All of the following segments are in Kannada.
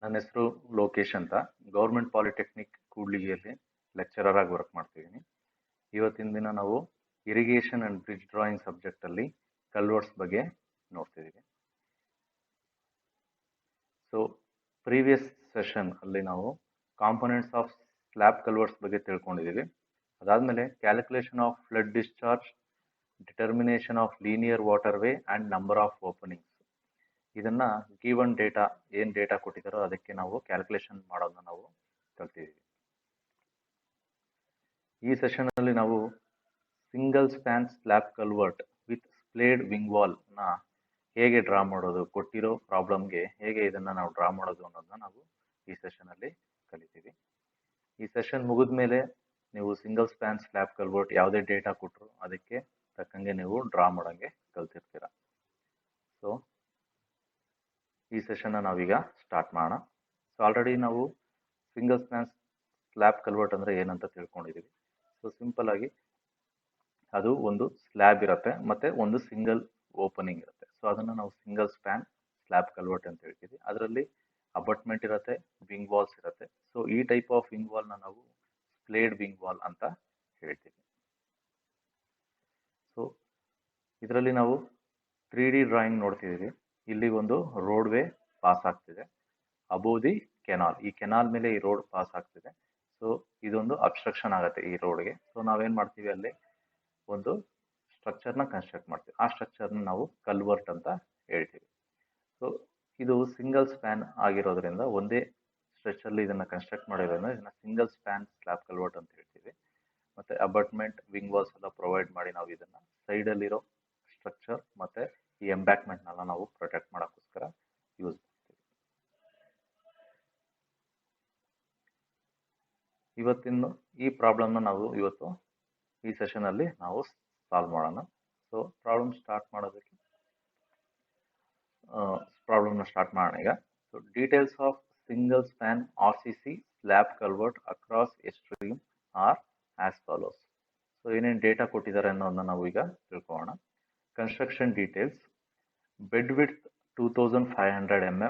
ನನ್ನ ಹೆಸರು ಲೋಕೇಶ್ ಅಂತ. ಗೌರ್ಮೆಂಟ್ ಪಾಲಿಟೆಕ್ನಿಕ್ ಕೂಡ್ಲಿಗಿಯಲ್ಲಿ ಲೆಕ್ಚರರ್ ಆಗಿ ವರ್ಕ್ ಮಾಡ್ತಿದ್ದೀನಿ. ಇವತ್ತಿನ ದಿನ ನಾವು irrigation and bridge drawing subject ಅಲ್ಲಿ ಕಲ್ವರ್ಟ್ಸ್ ಬಗ್ಗೆ ನೋಡ್ತಿದ್ದೀವಿ. ಸೊ ಪ್ರೀವಿಯಸ್ ಸೆಷನ್ ಅಲ್ಲಿ ನಾವು ಕಾಂಪೊನೆಂಟ್ಸ್ ಆಫ್ ಸ್ಲ್ಯಾಬ್ ಕಲ್ವರ್ಟ್ಸ್ ಬಗ್ಗೆ ತಿಳ್ಕೊಂಡಿದ್ದೀವಿ. ಅದಾದ್ಮೇಲೆ calculation of flood discharge, determination of linear water way and number of openings. ಇದನ್ನ ಗಿವನ್ ಡೇಟಾ ಏನ್ ಡೇಟಾ ಕೊಟ್ಟಿದ್ದಾರೋ ಅದಕ್ಕೆ ನಾವು ಕ್ಯಾಲ್ಕುಲೇಷನ್ ಮಾಡೋದನ್ನ ನಾವು ಕಲ್ತಿದ್ದೀವಿ. ಈ ಸೆಷನ್ ಅಲ್ಲಿ ನಾವು single span slab culvert with splayed wing wall ನ ಹೇಗೆ ಡ್ರಾ ಮಾಡೋದು, ಕೊಟ್ಟಿರೋ ಪ್ರಾಬ್ಲಮ್ಗೆ ಹೇಗೆ ಇದನ್ನ ನಾವು ಡ್ರಾ ಮಾಡೋದು ಅನ್ನೋದನ್ನ ನಾವು ಈ ಸೆಷನ್ ಅಲ್ಲಿ ಕಲಿತೀವಿ. ಈ ಸೆಷನ್ ಮುಗಿದ ಮೇಲೆ ನೀವು ಸಿಂಗಲ್ ಸ್ಪ್ಯಾನ್ ಸ್ಲ್ಯಾಬ್ ಕಲ್ವರ್ಟ್ ಯಾವುದೇ ಡೇಟಾ ಕೊಟ್ಟರು ಅದಕ್ಕೆ ತಕ್ಕಂಗೆ ನೀವು ಡ್ರಾ ಮಾಡೋಂಗೆ ಕಲ್ತಿರ್ತೀರ. ಸೊ ಈ ಸೆಷನ್ ನಾವೀಗ ಸ್ಟಾರ್ಟ್ ಮಾಡೋಣ. ಸೊ ಆಲ್ರೆಡಿ ನಾವು ಸಿಂಗಲ್ ಸ್ಪ್ಯಾನ್ ಸ್ಲ್ಯಾಬ್ ಕಲ್ವರ್ಟ್ ಅಂದ್ರೆ ಏನಂತ ತಿಳ್ಕೊಂಡಿದ್ದೀವಿ. ಸೊ ಸಿಂಪಲ್ ಆಗಿ ಅದು ಒಂದು ಸ್ಲ್ಯಾಬ್ ಇರುತ್ತೆ ಮತ್ತೆ ಒಂದು ಸಿಂಗಲ್ ಓಪನಿಂಗ್ ಇರುತ್ತೆ. ಸೊ ಅದನ್ನ ನಾವು ಸಿಂಗಲ್ ಸ್ಪ್ಯಾನ್ ಸ್ಲ್ಯಾಬ್ ಕಲ್ವರ್ಟ್ ಅಂತ ಹೇಳ್ತೀವಿ. ಅದರಲ್ಲಿ ಅಬಟ್ಮೆಂಟ್ ಇರುತ್ತೆ, ವಿಂಗ್ ವಾಲ್ಸ್ ಇರುತ್ತೆ. ಸೊ ಈ ಟೈಪ್ ಆಫ್ ವಿಂಗ್ ವಾಲ್ ನ ನಾವು ಸ್ಪ್ಲೇಡ್ ವಿಂಗ್ ವಾಲ್ ಅಂತ ಹೇಳ್ತೀವಿ. ಸೊ ಇದರಲ್ಲಿ ನಾವು 3D ಡ್ರಾಯಿಂಗ್ ನೋಡ್ತಿದ್ದೀವಿ. ಇಲ್ಲಿ ಒಂದು ರೋಡ್ ವೇ ಪಾಸ್ ಆಗ್ತಿದೆ ಅಬೋವ್ ದಿ ಕೆನಾಲ್. ಈ ಕೆನಾಲ್ ಮೇಲೆ ಈ ರೋಡ್ ಪಾಸ್ ಆಗ್ತಿದೆ. ಸೊ ಇದೊಂದು ಅಬ್ಸ್ಟ್ರಕ್ಷನ್ ಆಗುತ್ತೆ ಈ ರೋಡ್ಗೆ. ಸೊ ನಾವೇನ್ ಮಾಡ್ತೀವಿ, ಅಲ್ಲಿ ಒಂದು ಸ್ಟ್ರಕ್ಚರ್ನ ಕನ್ಸ್ಟ್ರಕ್ಟ್ ಮಾಡ್ತೀವಿ. ಆ ಸ್ಟ್ರಕ್ಚರ್ನ ನಾವು ಕಲ್ವರ್ಟ್ ಅಂತ ಹೇಳ್ತೀವಿ. ಸೊ ಇದು ಸಿಂಗಲ್ ಸ್ಪ್ಯಾನ್ ಆಗಿರೋದ್ರಿಂದ, ಒಂದೇ ಸ್ಟ್ರೆಚ್ ಅಲ್ಲಿ ಇದನ್ನ ಕನ್ಸ್ಟ್ರಕ್ಟ್ ಮಾಡಿರೋದ್ರಿಂದ ಇದನ್ನ ಸಿಂಗಲ್ ಸ್ಪ್ಯಾನ್ ಸ್ಲ್ಯಾಬ್ ಕಲ್ವರ್ಟ್ ಅಂತ ಹೇಳ್ತೀವಿ. ಮತ್ತೆ ಅಬಟ್ಮೆಂಟ್, ವಿಂಗ್ ವಾಲ್ಸ್ ಎಲ್ಲ ಪ್ರೊವೈಡ್ ಮಾಡಿ ನಾವು ಇದನ್ನ ಸೈಡ್ ಅಲ್ಲಿರೋ ಸ್ಟ್ರಕ್ಚರ್ ಮತ್ತೆ ಈ ಎಂಬ್ಯಾಕ್ಮೆಂಟ್ ನೆಲ್ಲ ನಾವು ಪ್ರೊಟೆಕ್ಟ್ ಮಾಡೋಕ್ಕೋಸ್ಕರ ಯೂಸ್ ಮಾಡ್ತೀವಿ. ಇವತ್ತಿನ ಈ ಪ್ರಾಬ್ಲಮ್ನ ನಾವು ಇವತ್ತು ಈ ಸೆಷನ್ ಅಲ್ಲಿ ನಾವು ಸಾಲ್ವ್ ಮಾಡೋಣ. ಸೊ ಪ್ರಾಬ್ಲಮ್ ಸ್ಟಾರ್ಟ್ ಮಾಡೋದಕ್ಕೆ ಪ್ರಾಬ್ಲಮ್ನ ಸ್ಟಾರ್ಟ್ ಮಾಡೋಣ ಈಗ. So details of single span RCC slab culvert across a stream are as follows. So ಏನೇನು ಡೇಟಾ ಕೊಟ್ಟಿದ್ದಾರೆ ಅನ್ನೋದನ್ನ ನಾವು ಈಗ ತಿಳ್ಕೊಳ್ಳೋಣ. Construction details: bed width 2500 mm,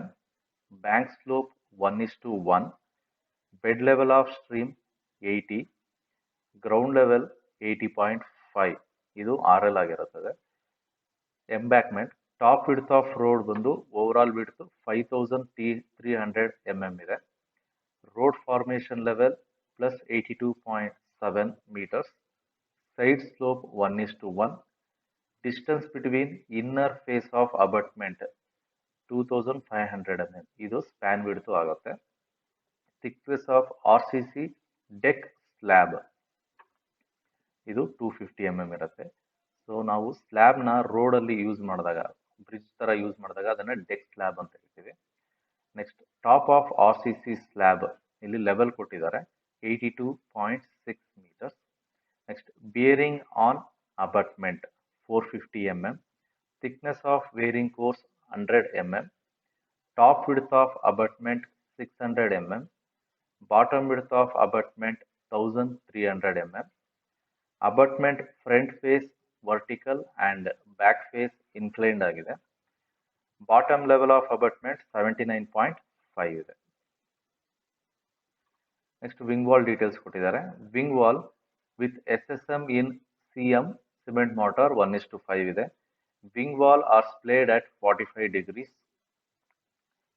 bank slope 1:1, bed level of stream 80, ground level 80.5, ಇದು RL ಆಗಿರುತ್ತದೆ. Embankment top width of road ಬಂದು ಓವರ್ ಆಲ್ ವಿಡ್ತ್ 5300 mm ಇದೆ. Road formation level plus 82.7 meters, side slope 1:1, distance between inner face of abutment 2500 mm, ಇದು ಸ್ಪ್ಯಾನ್ ವಿಡ್ತ್ ಆಗುತ್ತೆ. Thickness of RCC deck slab ಇದು 250 mm ಇರುತ್ತೆ. ಸೊ ನಾವು ಸ್ಲ್ಯಾಬ್ ನ ರೋಡ್ ಅಲ್ಲಿ ಯೂಸ್ ಮಾಡಿದಾಗ, ಬ್ರಿಡ್ಜ್ ತರ ಯೂಸ್ ಮಾಡಿದಾಗ ಅದನ್ನ ಡೆಕ್ ಸ್ಲ್ಯಾಬ್ ಅಂತ ಹೇಳ್ತೀವಿ. Next top of RCC slab, ಇಲ್ಲಿ ಲೆವೆಲ್ ಕೊಟ್ಟಿದ್ದಾರೆ 82.6 meters. Next bearing on abutment 450 mm, thickness of bearing course 100 mm, top width of abutment 600 mm, bottom width of abutment 1300 mm, abutment front face vertical and back face inclined ಆಗಿದೆ. ಬಾಟಮ್ ಲೆವೆಲ್ ಆಫ್ ಅಬಟ್ಮೆಂಟ್ 79.5 ಇದೆ. ನೆಕ್ಸ್ಟ್ ವಿಂಗ್ ವಾಲ್ ಡೀಟೇಲ್ಸ್ ಕೊಟ್ಟಿದ್ದಾರೆ. ವಿಂಗ್ ವಾಲ್ ವಿತ್ SSM ಇನ್ CM ಸಿಮೆಂಟ್ ಮಾರ್ಟರ್ 1:5 ಇದೆ. Wing wall are splayed at 45 degrees.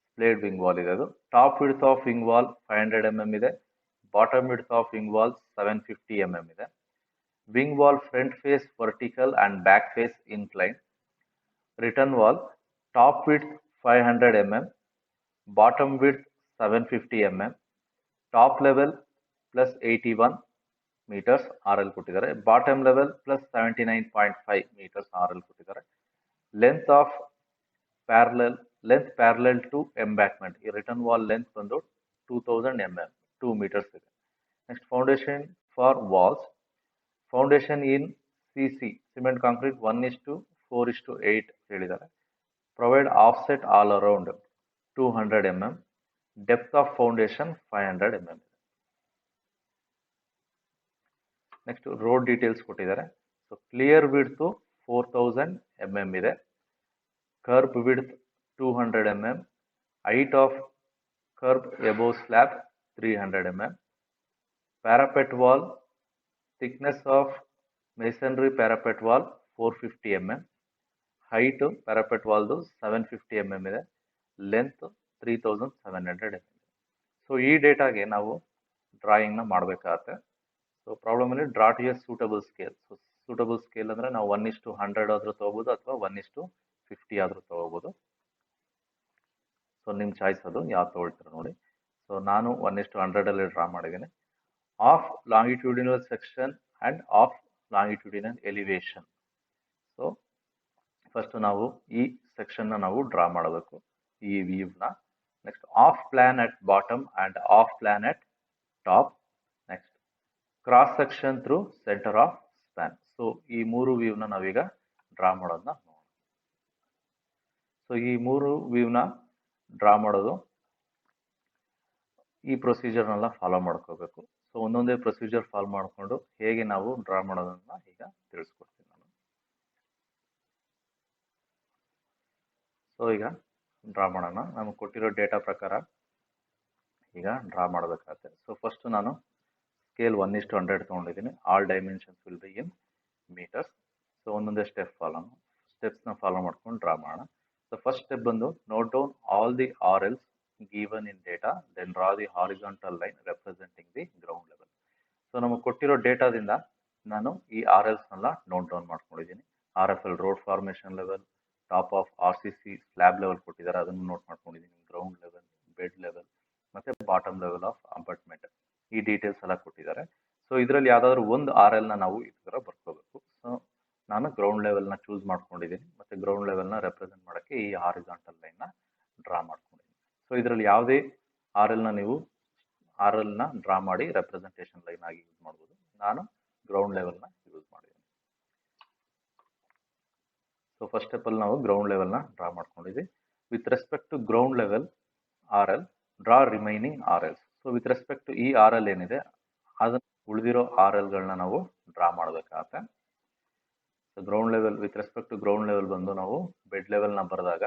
Splayed wing wall ಇದೆ ಅದು. Top width of wing wall 500 mm ಇದೆ. Bottom width of wing wall 750 mm ಇದೆ. Wing wall front face vertical and back face incline. Return wall top width 500 mm, bottom width 750 mm, top level plus 81 meters RL ಕೊಟ್ಟಿದ್ದಾರೆ. Bottom level plus 79.5 meters RL ಕೊಟ್ಟಿದ್ದಾರೆ. Length of parallel to embankment, ಈ ರಿಟರ್ನ್ ವಾಲ್ ಲೆಂತ್ ಬಂದು 2000 mm, 2 meters ಇದೆ. Next foundation for walls, foundation in CC cement concrete 1:4:8 ಹೇಳಿದ್ದಾರೆ. Provide offset all around 200 mm, depth of foundation 500 mm. Next road details ಕೊಟ್ಟಿದ್ದಾರೆ. ಸೊ ಕ್ಲಿಯರ್ ವಿಡ್ತ್ 4000 mm ಇದೆ. Curb width 200 mm, height of curb above slab 300 mm, parapet wall, thickness of masonry parapet wall 450 mm, height parapet wall 750 mm ಇದೆ, ಲೆಂತ್ 3700 mm. ಸೊ ಈ ಡೇಟಾಗೆ ನಾವು ಡ್ರಾಯಿಂಗ್ ನ ಮಾಡಬೇಕಾಗತ್ತೆ. ಸೊ ಪ್ರಾಬ್ಲಮ್ ಅಲ್ಲಿ draw to a suitable scale. So suitable scale ಅಂದ್ರೆ ನಾವು 1:100 ಆದ್ರೂ ತಗೋಬಹುದು ಅಥವಾ 1:50 ಆದ್ರೂ ತಗೋಬಹುದು. ಸೊ ನಿಮ್ ಚಾಯ್ಸ್ ಅದು ಯಾವ್ದು ತಗೊಳ್ತೀರ ನೋಡಿ. ಸೊ ನಾನು 1:100 ಅಲ್ಲಿ ಡ್ರಾ ಮಾಡಿದ್ದೀನಿ. Of longitudinal section and of longitudinal elevation. So first ನಾವು ಈ ಸೆಕ್ಷನ್ ನ ನಾವು ಡ್ರಾ ಮಾಡಬೇಕು, ಈ ವ್ಯೂ ನ. Next of plan at bottom and of plan at top. Next cross section through centre of span. So ಈ ಮೂರು ವ್ಯೂ ನ ನಾವೀಗ ಡ್ರಾ ಮಾಡೋದನ್ನ ನೋಡೋಣ. ಸೊ ಈ ಮೂರು ವ್ಯೂ ನ ಡ್ರಾ ಮಾಡೋದು ಈ ಪ್ರೊಸೀಜರ್ನೆಲ್ಲ ಫಾಲೋ ಮಾಡ್ಕೋಬೇಕು. ಸೊ ಒಂದೊಂದೇ ಪ್ರೊಸೀಜರ್ ಫಾಲೋ ಮಾಡಿಕೊಂಡು ಹೇಗೆ ನಾವು ಡ್ರಾ ಮಾಡೋದನ್ನ ಈಗ ತಿಳಿಸ್ಕೊಡ್ತೀನಿ ನಾನು. ಸೊ ಈಗ ಡ್ರಾ ಮಾಡೋಣ. ನಮಗೆ ಕೊಟ್ಟಿರೋ ಡೇಟಾ ಪ್ರಕಾರ ಈಗ ಡ್ರಾ ಮಾಡಬೇಕಾಗುತ್ತೆ. ಸೊ ಫಸ್ಟ್ ನಾನು ಸ್ಕೇಲ್ 1:100 ತಗೊಂಡಿದ್ದೀನಿ. All dimensions will be in metres. So ಒಂದೊಂದೇ ಸ್ಟೆಪ್ಸ್ ನ ಫಾಲೋ ಮಾಡ್ಕೊಂಡು ಡ್ರಾ ಮಾಡೋಣ. ಸೊ ಫಸ್ಟ್ ಸ್ಟೆಪ್ ಬಂದು note down all the RLs given in data, then draw the horizontal line representing the ground level. So ನಮಗೆ ಕೊಟ್ಟಿರೋ ಡೇಟಾದಿಂದ ನಾನು ಈ RLs ನೆಲ್ಲ ನೋಟ್ ಡೌನ್ ಮಾಡ್ಕೊಂಡಿದ್ದೀನಿ. RFL road formation level, top of RCC slab level ಕೊಟ್ಟಿದ್ದಾರೆ, ಅದನ್ನು ನೋಟ್ ಮಾಡ್ಕೊಂಡಿದ್ದೀನಿ. ಗ್ರೌಂಡ್ ಲೆವೆಲ್, ಬೆಡ್ ಲೆವೆಲ್ ಮತ್ತೆ ಬಾಟಮ್ ಲೆವೆಲ್ ಆಫ್ ಅಪಾರ್ಟ್ಮೆಂಟ್, ಈ ಡೀಟೇಲ್ಸ್ ಎಲ್ಲ ಕೊಟ್ಟಿದ್ದಾರೆ. ಸೊ ಇದರಲ್ಲಿ ಯಾವ್ದಾದ್ರು ಒಂದು RL ನ ನಾವು ಈ ತರ ಬರ್ಕೋಬೇಕು. ಸೊ ನಾನು ಗ್ರೌಂಡ್ ಲೆವೆಲ್ ನ ಚೂಸ್ ಮಾಡ್ಕೊಂಡಿದ್ದೀನಿ. ಮತ್ತೆ ಗ್ರೌಂಡ್ ಲೆವೆಲ್ ನ ರೆಪ್ರೆಸೆಂಟ್ ಮಾಡಕ್ಕೆ ಈ ಹಾರಿಜಾಂಟಲ್ ಲೈನ್ ನ ಡ್ರಾ ಮಾಡ್ಕೊಂಡಿದ್ದೀನಿ. ಸೊ ಇದರಲ್ಲಿ ಯಾವುದೇ RL ನ ನೀವು RL ನ ಡ್ರಾ ಮಾಡಿ ರೆಪ್ರೆಸೆಂಟೇಷನ್ ಲೈನ್ ಆಗಿ ಯೂಸ್ ಮಾಡ್ಬೋದು. ನಾನು ಗ್ರೌಂಡ್ ಲೆವೆಲ್ ನ ಯೂಸ್ ಮಾಡಿದ್ದೀನಿ. ಸೊ ಫಸ್ಟ್ ಸ್ಟೆಪ್ ಅಲ್ಲಿ ನಾವು ಗ್ರೌಂಡ್ ಲೆವೆಲ್ ನ ಡ್ರಾ ಮಾಡ್ಕೊಂಡಿದ್ದೀವಿ. With respect to ground level RL, draw remaining RLs. So with respect to ಈ RL ಏನಿದೆ ಅದನ್ನ ಉಳಿದಿರೋ RL ಗಳನ್ನ ನಾವು ಡ್ರಾ ಮಾಡಬೇಕಾಗತ್ತೆ. So ground level with respect to ground level ಬಂದು ನಾವು ಬೆಡ್ ಲೆವೆಲ್ ನ ಬರೆದಾಗ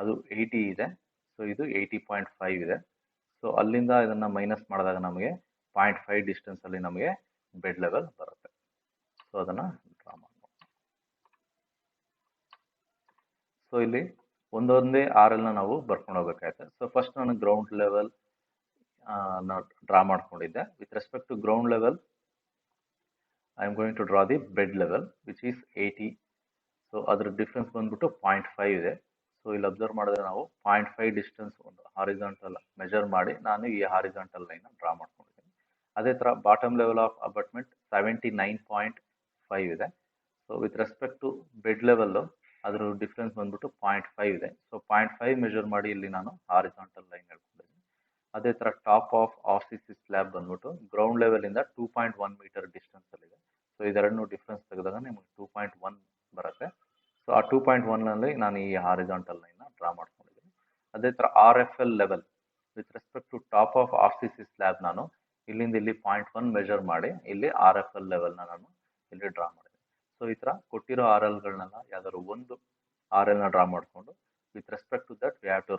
ಅದು 80 ಇದೆ. ಸೊ ಇದು 80.5 ಇದೆ. ಸೊ ಅಲ್ಲಿಂದ ಇದನ್ನ ಮೈನಸ್ ಮಾಡಿದಾಗ ನಮಗೆ 0.5 ಡಿಸ್ಟೆನ್ಸ್ ಅಲ್ಲಿ ನಮಗೆ ಬೆಡ್ ಲೆವೆಲ್ ಬರುತ್ತೆ. ಸೊ ಅದನ್ನ ಡ್ರಾ ಮಾಡೋಣ. ಸೊ ಇಲ್ಲಿ ಒಂದೊಂದೇ RL ನ ನಾವು ಬರ್ಕೊಂಡು ಹೋಗ್ಬೇಕಾಗುತ್ತೆ. ಸೊ ಫಸ್ಟ್ ನಾನು ಗ್ರೌಂಡ್ ಲೆವೆಲ್ ಡ್ರಾ ಮಾಡ್ಕೊಂಡಿದ್ದೆ. With respect to ground level I am going to draw the bed level which is 80. So ಅದ್ರ ಡಿಫ್ರೆನ್ಸ್ ಬಂದ್ಬಿಟ್ಟು 0.5 ಇದೆ. ಸೊ ಇಲ್ಲಿ ಅಬ್ಸರ್ವ್ ಮಾಡಿದ್ರೆ ನಾವು 0.5 ಡಿಸ್ಟೆನ್ಸ್ ಒಂದು ಹಾರಿಜಾಂಟಲ್ ಮೆಜರ್ ಮಾಡಿ ನಾನು ಈ ಹಾರಿಜಾಂಟಲ್ ಲೈನ್ ಡ್ರಾ ಮಾಡ್ಕೊಂಡಿದ್ದೀನಿ. ಅದೇ ತರ ಬಾಟಮ್ ಲೆವೆಲ್ ಆಫ್ ಅಪಾರ್ಟ್ಮೆಂಟ್ 79.5 ಇದೆ. So with respect to bed level ಅದ್ರ ಡಿಫ್ರೆನ್ಸ್ ಬಂದ್ಬಿಟ್ಟು 0.5 ಇದೆ. ಸೊ 0.5 ಮೆಜರ್ ಮಾಡಿ ಇಲ್ಲಿ ನಾನು ಹಾರಿಜಾಂಟಲ್ ಲೈನ್ ಹೇಳ್ಕೊಂಡಿದ್ದೀನಿ. ಅದೇ ತರ ಟಾಪ್ ಆಫ್ RCC ಸ್ಲ್ಯಾಬ್ ಬಂದ್ಬಿಟ್ಟು ಗ್ರೌಂಡ್ ಲೆವೆಲ್ ಇಂದ 2.1 ಮೀಟರ್ ಡಿಸ್ಟೆನ್ಸ್ ಅಲ್ಲಿ ಇದೆ. ಸೊ ಇದೆರಡನ್ನೂ ಡಿಫ್ರೆನ್ಸ್ ತೆಗೆದಾಗ ನಿಮಗೆ 2.1 ಬರುತ್ತೆ. ಸೊ ಆ 2.1 ನಲ್ಲಿ ನಾನು ಈ ಹಾರಿಜಾಂಟಲ್ ಲೈನ್ ನ ಡ್ರಾ ಮಾಡ್ಕೊಂಡಿದ್ದೀನಿ. ಅದೇ ತರ RFL level with respect to top of RCC slab ನಾನು ಇಲ್ಲಿಂದ ಇಲ್ಲಿ 0.1 ಮೆಜರ್ ಮಾಡಿ ಇಲ್ಲಿ RFL ಲೆವೆಲ್ ನ ನಾನು ಇಲ್ಲಿ ಡ್ರಾ ಮಾಡಿದ್ದೀನಿ. ಸೊ ಈ ತರ ಕೊಟ್ಟಿರೋ RL ಗಳನ್ನೆಲ್ಲ ಯಾವ್ದಾದ್ರು ಒಂದು RL ನ ಡ್ರಾ ಮಾಡ್ಕೊಂಡು with respect to that we have to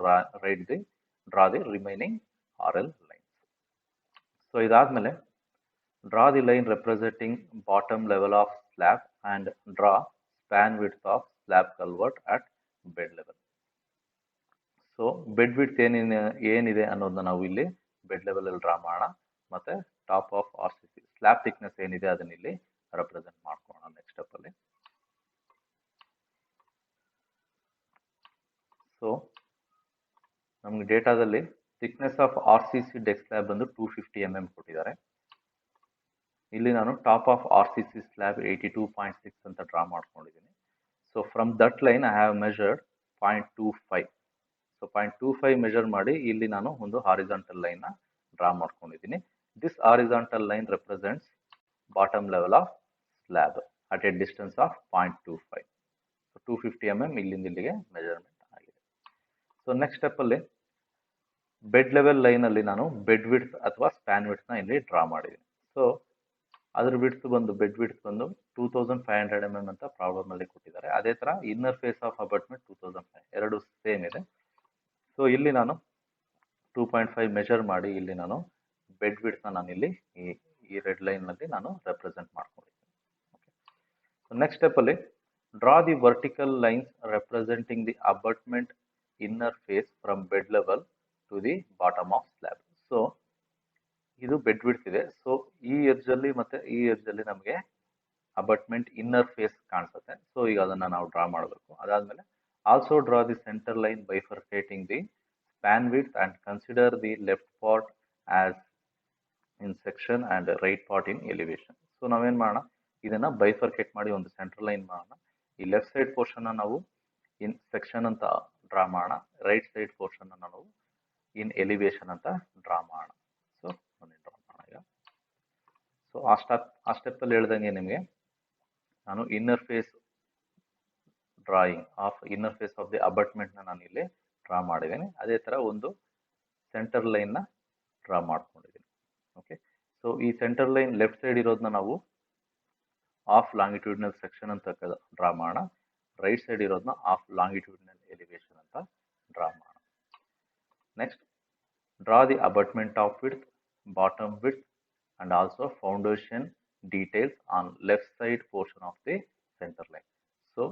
draw the remaining RL lines. So ಇದಾದ್ಮೇಲೆ draw the line representing bottom level of slab and draw span width of slab culvert at bed level. So bed width ಏನಿದೆ ಅನ್ನೋದನ್ನ ನಾವು ಇಲ್ಲಿ ಬೆಡ್ ಲೆವೆಲ್ ಅಲ್ಲಿ ಡ್ರಾ ಮಾಡೋಣ. ಮತ್ತೆ top of RCC slab thickness ಏನಿದೆ ಅದನ್ನ ಇಲ್ಲಿ ರೆಪ್ರೆಸೆಂಟ್ ಮಾಡ್ಕೋಣ ನೆಕ್ಸ್ಟ್ ಸ್ಟೆಪ್ ಅಲ್ಲಿ. ಸೊ ನಮ್ಗೆ ಡೇಟಾದಲ್ಲಿ thickness of RCC deck slab ಬಂದು 250 mm ಕೊಟ್ಟಿದ್ದಾರೆ. ಇಲ್ಲಿ ನಾನು ಟಾಪ್ ಆಫ್ RCC ಸ್ಲ್ಯಾಬ್ 82.6 ಅಂತ ಡ್ರಾ ಮಾಡ್ಕೊಂಡಿದ್ದೀನಿ. So from that line I have measured 0.25. So 0.25 measure ಮಾಡಿ ಇಲ್ಲಿ ನಾನು ಒಂದು ಹಾರಿಜಾಂಟಲ್ ಲೈನ್ ನ ಡ್ರಾ ಮಾಡ್ಕೊಂಡಿದ್ದೀನಿ. This horizontal line represents bottom level of slab at A distance of 0.25. So 250 mm ಇಲ್ಲಿಂದ ಇಲ್ಲಿಗೆ ಮೆಜರ್ಮೆಂಟ್ ಆಗಿದೆ. ಸೊ ನೆಕ್ಸ್ಟ್ ಸ್ಟೆಪ್ ಅಲ್ಲಿ ಬೆಡ್ ಲೆವೆಲ್ ಲೈನ್ ಅಲ್ಲಿ ನಾನು ಬೆಡ್ ವಿಡ್ತ್ ಅಥವಾ ಸ್ಪ್ಯಾನ್ ವಿಡ್ತ್ ನ ಇಲ್ಲಿ ಡ್ರಾ ಮಾಡಿದ್ದೀನಿ. ಸೊ ಅದ್ರ ವಿಡ್ತ್ ಬಂದು ಬೆಡ್ ವಿಡ್ತ್ ಬಂದು 2500 mm ಅಂತ ಪ್ರಾಬ್ಲಮ್ ಅಲ್ಲಿ ಕೊಟ್ಟಿದ್ದಾರೆ. ಅದೇ ತರ ಇನ್ನರ್ ಫೇಸ್ ಆಫ್ ಅಪಾರ್ಟ್ಮೆಂಟ್ 2500, ಎರಡು ಸೇಮ್ ಇದೆ. ಸೊ ಇಲ್ಲಿ ನಾನು 2.5 ಮೆಜರ್ ಮಾಡಿ ಇಲ್ಲಿ ನಾನು ಬೆಡ್ ವಿಡ್ತ್ನ ನಾನು ಇಲ್ಲಿ ಈ ರೆಡ್ ಲೈನ್ನಲ್ಲಿ ನಾನು ರೆಪ್ರೆಸೆಂಟ್ ಮಾಡ್ಕೊಂಡಿದ್ದೀನಿ. ಓಕೆ, ಸೊ ನೆಕ್ಸ್ಟ್ ಸ್ಟೆಪ್ಪಲ್ಲಿ draw the vertical lines representing the abutment inner face from bed level to the bottom of slab. So ಇದು ಬೆಡ್ ವಿಡ್ತ್ ಇದೆ. ಸೊ ಈ ಎಡ್ಜಲ್ಲಿ ಮತ್ತೆ ಈ ಎಡ್ಜಲ್ಲಿ ನಮಗೆ ಅಬಟ್ಮೆಂಟ್ ಇನ್ನರ್ ಫೇಸ್ ಕಾಣಿಸುತ್ತೆ. ಸೊ ಈಗ ಅದನ್ನ ನಾವು ಡ್ರಾ ಮಾಡಬೇಕು. ಅದಾದ್ಮೇಲೆ also draw the centre line bifurcating the span width and consider the left part as in section and right part in elevation. So ನಾವೇನ್ ಮಾಡೋಣ, ಇದನ್ನ ಬೈಫರ್ಕೇಟ್ ಮಾಡಿ ಒಂದು ಸೆಂಟರ್ ಲೈನ್ ಮಾಡೋಣ. ಈ ಲೆಫ್ಟ್ ಸೈಡ್ ಪೋರ್ಷನ್ ನಾವು ಇನ್ ಸೆಕ್ಷನ್ ಅಂತ ಡ್ರಾ ಮಾಡೋಣ, ರೈಟ್ ಸೈಡ್ ಪೋರ್ಷನ್ ನಾವು ಇನ್ ಎಲಿವೇಶನ್ ಅಂತ ಡ್ರಾ ಮಾಡೋಣ. ಸೊ ಡ್ರಾ ಮಾಡೋಣ ಈಗ. ಸೊ ಆ ಸ್ಟೆಪ್ ಅಲ್ಲಿ ಹೇಳ್ದಂಗೆ ನಿಮಗೆ ನಾನು inner face drawing of inner face of the abutment ನಾನು ಇಲ್ಲಿ ಡ್ರಾ ಮಾಡಿದ್ದೀನಿ. ಅದೇ ತರ ಒಂದು ಸೆಂಟರ್ ಲೈನ್ ನ ಡ್ರಾ ಮಾಡ್ಕೊಂಡಿದ್ದೀನಿ. ಓಕೆ, ಸೊ ಈ ಸೆಂಟರ್ ಲೈನ್ ಲೆಫ್ಟ್ ಸೈಡ್ ಇರೋದನ್ನ ನಾವು ಆಫ್ ಲಾಂಗಿಟ್ಯೂಡ್ನಲ್ ಸೆಕ್ಷನ್ ಅಂತ ಡ್ರಾ ಮಾಡೋಣ, ರೈಟ್ ಸೈಡ್ ಇರೋದನ್ನ ಆಫ್ ಲಾಂಗಿಟ್ಯೂಡ್ನಲ್ ಎಲಿವೇಶನ್ ಅಂತ ಡ್ರಾ ಮಾಡೋಣ. Next draw the abutment of width, bottom width and also foundation details on left side portion of the centre line. So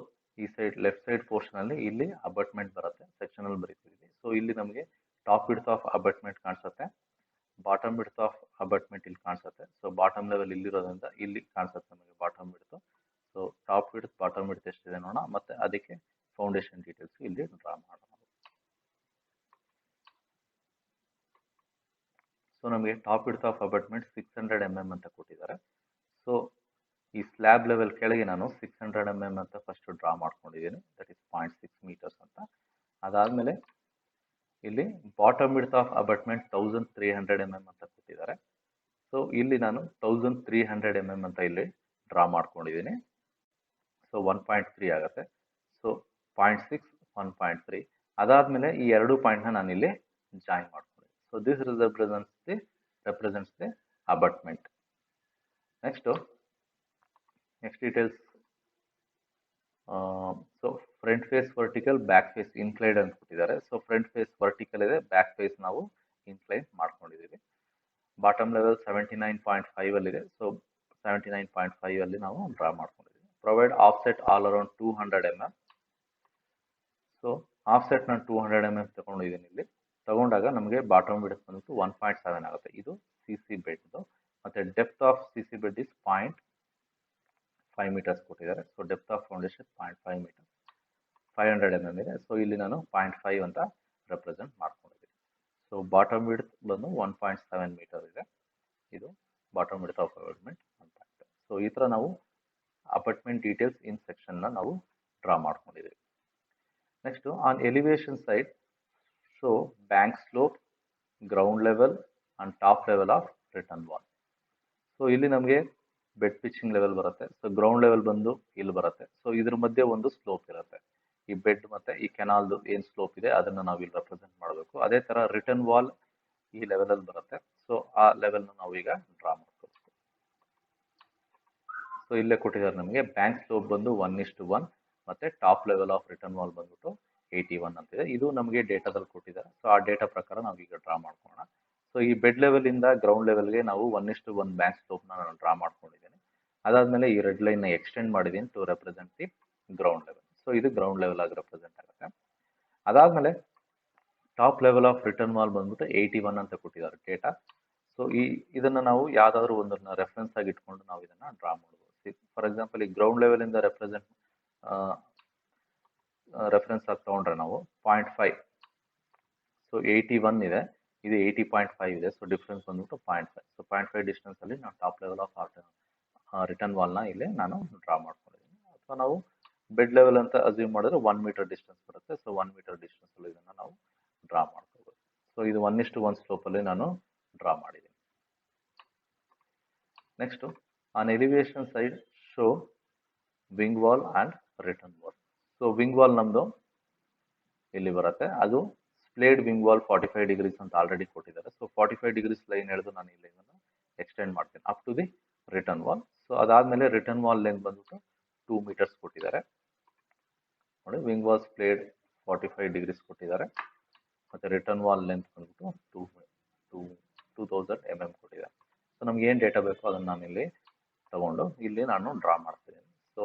ಈ ಸೈಡ್ ಲೆಫ್ಟ್ ಸೈಡ್ ಪೋರ್ಷನ್ ಅಲ್ಲಿ ಇಲ್ಲಿ ಅಬಟ್ಮೆಂಟ್ ಬರುತ್ತೆ, ಸೆಕ್ಷನ್ ಅಲ್ಲಿ ಬರೀತಿದ್ದೀವಿ. ಸೊ ಇಲ್ಲಿ ನಮಗೆ ಟಾಪ್ ವಿಡ್ತ್ ಆಫ್ ಅಬಟ್ಮೆಂಟ್ ಕಾಣಿಸುತ್ತೆ, ಬಾಟಮ್ ವಿಡ್ತ್ ಆಫ್ ಅಬಟ್ಮೆಂಟ್ ಇಲ್ಲಿ ಕಾಣಿಸುತ್ತೆ. ಸೊ ಬಾಟಮ್ ಲೆವೆಲ್ ಇಲ್ಲಿರೋದ್ರಿಂದ ಇಲ್ಲಿ ಕಾಣಿಸುತ್ತೆ ನಮಗೆ bottom width. So top width bottom width ಎಷ್ಟಿದೆ ನೋಡೋಣ, ಮತ್ತೆ ಅದಕ್ಕೆ ಫೌಂಡೇಶನ್ ಡೀಟೇಲ್ಸ್ ಇಲ್ಲಿ ಡ್ರಾ ಮಾಡೋಣ. ಸೊ ನಮಗೆ ಟಾಪ್ ವಿಡ್ತ್ ಆಫ್ ಅಬಟ್ಮೆಂಟ್ 600 mm ಅಂತ ಕೊಟ್ಟಿದ್ದಾರೆ. ಸೊ ಈ ಸ್ಲ್ಯಾಬ್ ಲೆವೆಲ್ ಕೆಳಗೆ ನಾನು 600 mm ಅಂತ ಫಸ್ಟ್ ಡ್ರಾ ಮಾಡ್ಕೊಂಡಿದ್ದೀನಿ, ದಟ್ ಇಸ್ 0.6 ಮೀಟರ್ಸ್ ಅಂತ. ಅದಾದ್ಮೇಲೆ ಇಲ್ಲಿ ಬಾಟಮ್ ವಿಡ್ತ್ ಆಫ್ ಅಬಟ್ಮೆಂಟ್ 1300 mm ಅಂತ ಕೊಟ್ಟಿದ್ದಾರೆ. ಸೊ ಇಲ್ಲಿ ನಾನು 1300 mm ಅಂತ ಇಲ್ಲಿ ಡ್ರಾ ಮಾಡ್ಕೊಂಡಿದ್ದೀನಿ. ಸೊ 1.3 ಆಗುತ್ತೆ. ಸೊ 0.6 1.3. ಅದಾದ್ಮೇಲೆ ಈ ಎರಡು ಪಾಯಿಂಟ್ ನಾನು ಇಲ್ಲಿ ಜಾಯಿನ್ ಮಾಡ್ಕೊಂಡಿದ್ದೀನಿ. So this represents the abutment. Next details. So front face vertical, back face inclined ಅಂತ ಕೊಟ್ಟಿದ್ದಾರೆ. ಸೊ ಫ್ರಂಟ್ ಫೇಸ್ ವರ್ಟಿಕಲ್ ಇದೆ, ಬ್ಯಾಕ್ ಫೇಸ್ ನಾವು ಇನ್ಕ್ಲೈನ್ ಮಾಡ್ಕೊಂಡಿದ್ದೀವಿ. ಬಾಟಮ್ ಲೆವೆಲ್ 79.5 ಅಲ್ಲಿ ಇದೆ. ಸೊ 79.5 ಅಲ್ಲಿ ನಾವು ಡ್ರಾ ಮಾಡ್ಕೊಂಡಿದ್ದೀವಿ. Provide offset all around 200 mm. So offset ನಾನು 200 mm ತಗೊಂಡಿದ್ದೀನಿ. ಇಲ್ಲಿ ತಗೊಂಡಾಗ ನಮಗೆ ಬಾಟಮ್ ವಿಡ್ತ್ ಬಂದ್ಬಿಟ್ಟು 1.7 ಆಗುತ್ತೆ. ಇದು CC ಬೆಡ್. ಮತ್ತೆ depth of CC bed is 0.5 meters ಕೊಟ್ಟಿದ್ದಾರೆ. So depth of foundation 0.5 meters, 500 mm ಇದೆ. ಸೊ ಇಲ್ಲಿ ನಾನು 0.5 ಅಂತ ರೆಪ್ರೆಸೆಂಟ್ ಮಾಡ್ಕೊಂಡಿದ್ದೀನಿ. ಸೊ ಬಾಟಮ್ ವಿಡ್ತ್ ಬಂದು 1.7 meter ಇದೆ. ಇದು ಬಾಟಮ್ ವಿಡ್ತ್ ಆಫ್ ಅಬಟ್ಮೆಂಟ್ ಅಂತ. ಸೊ ಈ ತರ ನಾವು ಅಬಟ್ಮೆಂಟ್ ಡೀಟೇಲ್ಸ್ ಇನ್ ಸೆಕ್ಷನ್ ನ ನಾವು ಡ್ರಾ ಮಾಡ್ಕೊಂಡಿದ್ದೀವಿ. Next on elevation side, so bank slope, ground level and top level of return wall. So ಇಲ್ಲಿ ನಮಗೆ ಬೆಡ್ ಪಿಚಿಂಗ್ ಲೆವೆಲ್ ಬರುತ್ತೆ. ಸೊ ಗ್ರೌಂಡ್ ಲೆವೆಲ್ ಬಂದು ಇಲ್ಲಿ ಬರುತ್ತೆ. ಸೊ ಇದ್ರ ಮಧ್ಯೆ ಒಂದು ಸ್ಲೋಪ್ ಇರುತ್ತೆ. ಈ ಬೆಡ್ ಮತ್ತೆ ಈ ಕೆನಾಲ್ದು ಏನ್ ಸ್ಲೋಪ್ ಇದೆ ಅದನ್ನ ನಾವು ಇಲ್ಲಿ ರೆಪ್ರೆಸೆಂಟ್ ಮಾಡಬೇಕು. ಅದೇ ತರ ರಿಟರ್ನ್ ವಾಲ್ ಈ ಲೆವೆಲ್ ಅಲ್ಲಿ ಬರುತ್ತೆ. ಸೊ ಆ ಲೆವೆಲ್ ನಾವು ಈಗ ಡ್ರಾ ಮಾಡ್ಕೋಬೇಕು. ಸೊ ಇಲ್ಲೇ ಕೊಟ್ಟಿದ್ದಾರೆ ನಮಗೆ ಬ್ಯಾಂಕ್ ಸ್ಲೋಪ್ ಬಂದು 1:1 ಮತ್ತೆ top level of return wall ಬಂದ್ಬಿಟ್ಟು 81 ಅಂತಿದೆ. ಇದು ನಮಗೆ ಡೇಟಾದಲ್ಲಿ ಕೊಟ್ಟಿದ್ದಾರೆ. ಸೊ ಆ ಡೇಟಾ ಪ್ರಕಾರ ನಾವು ಈಗ ಡ್ರಾ ಮಾಡ್ಕೋಣ. ಸೊ ಈ ಬೆಡ್ ಲೆವೆಲ್ ಇಂದ ಗ್ರೌಂಡ್ ಲೆವೆಲ್ಗೆ ನಾವು 1:1 ಬ್ಯಾಂಕ್ ಸ್ಲೋಪ್ ನಾನು ಡ್ರಾ ಮಾಡ್ಕೊಂಡಿದ್ದೀನಿ. ಅದಾದ್ಮೇಲೆ ಈ ರೆಡ್ ಲೈನ್ ನ ಎಕ್ಸ್ಟೆಂಡ್ ಮಾಡಿದ್ದೀನಿ to represent the ground level. So ಇದು ಗ್ರೌಂಡ್ ಲೆವೆಲ್ ಆಗಿ ರೆಪ್ರೆಸೆಂಟ್ ಆಗುತ್ತೆ. ಅದಾದ್ಮೇಲೆ top level of return wall ಬಂದ್ಬಿಟ್ಟು 81 ಅಂತ ಕೊಟ್ಟಿದ್ದಾರೆ ಡೇಟಾ. ಸೊ ಇದನ್ನ ನಾವು ಯಾವ್ದಾದ್ರು ಒಂದನ್ನ ರೆಫರೆನ್ಸ್ ಆಗಿ ಇಟ್ಕೊಂಡು ನಾವು ಇದನ್ನ ಡ್ರಾ ಮಾಡಬಹುದು. ಫಾರ್ ಎಕ್ಸಾಂಪಲ್ ಈ ಗ್ರೌಂಡ್ ಲೆವೆಲ್ ಇಂದ ರೆಪ್ರೆಸೆಂಟ್ ರೆಫರೆನ್ಸ್ ಆಗಿ ತಗೊಂಡ್ರೆ ನಾವು 0.5. ಸೊ 81 ಇದೆ, ಇದು 80.5 ಇದೆ. ಸೊ ಡಿಫ್ರೆನ್ಸ್ ಬಂದ್ಬಿಟ್ಟು 0.5. ಸೊ 0.5 ಡಿಸ್ಟೆನ್ಸ್ ಅಲ್ಲಿ ನಾವು top level of return wall ನ ಇಲ್ಲಿ ನಾನು ಡ್ರಾ ಮಾಡ್ಕೊಂಡಿದ್ದೀನಿ. ಅಥವಾ ನಾವು ಬೆಡ್ ಲೆವೆಲ್ ಅಂತ ಅಸ್ಯೂಮ್ ಮಾಡಿದ್ರೆ 1 ಮೀಟರ್ ಡಿಸ್ಟೆನ್ಸ್ ಬರುತ್ತೆ. ಸೊ 1 ಮೀಟರ್ ಡಿಸ್ಟೆನ್ಸ್ ಅಲ್ಲಿ ಇದನ್ನ ನಾವು ಡ್ರಾ ಮಾಡ್ಕೋಬಹುದು. ಸೊ ಇದು 1:1 ಸ್ಲೋಪ್ ಅಲ್ಲಿ ನಾನು ಡ್ರಾ ಮಾಡಿದ್ದೀನಿ. Next on elevation side, show wing wall and return wall. So wing wall ನಮ್ದು ಇಲ್ಲಿ ಬರುತ್ತೆ. ಅದು ಸ್ಪ್ಲೇಡ್ ವಿಂಗ್ ವಾಲ್ 45 ಡಿಗ್ರೀಸ್ ಅಂತ ಆಲ್ರೆಡಿ ಕೊಟ್ಟಿದ್ದಾರೆ. ಸೊ 45 ಡಿಗ್ರೀಸ್ ಲೈನ್ ಎಳೆದು ನಾನು ಇಲ್ಲಿ ಎಕ್ಸ್ಟೆಂಡ್ ಮಾಡ್ತೀನಿ up to the return wall. So ಅದಾದ್ಮೇಲೆ ರಿಟರ್ನ್ ವಾಲ್ ಲೆಂತ್ ಬಂದ್ಬಿಟ್ಟು 2 meters ಕೊಟ್ಟಿದ್ದಾರೆ ನೋಡಿ. ವಿಂಗ್ ವಾಲ್ ಸ್ಪ್ಲೇಡ್ 45 ಡಿಗ್ರೀಸ್ ಕೊಟ್ಟಿದ್ದಾರೆ. ಮತ್ತು ರಿಟರ್ನ್ ವಾಲ್ ಲೆಂತ್ ಬಂದ್ಬಿಟ್ಟು 2000 mm ಕೊಟ್ಟಿದೆ. ಸೊ ನಮ್ಗೆ ಏನು ಡೇಟಾ ಬೇಕೋ ಅದನ್ನು ನಾನು ಇಲ್ಲಿ ತಗೊಂಡು ಇಲ್ಲಿ ನಾನು ಡ್ರಾ ಮಾಡ್ತೀನಿ. ಸೊ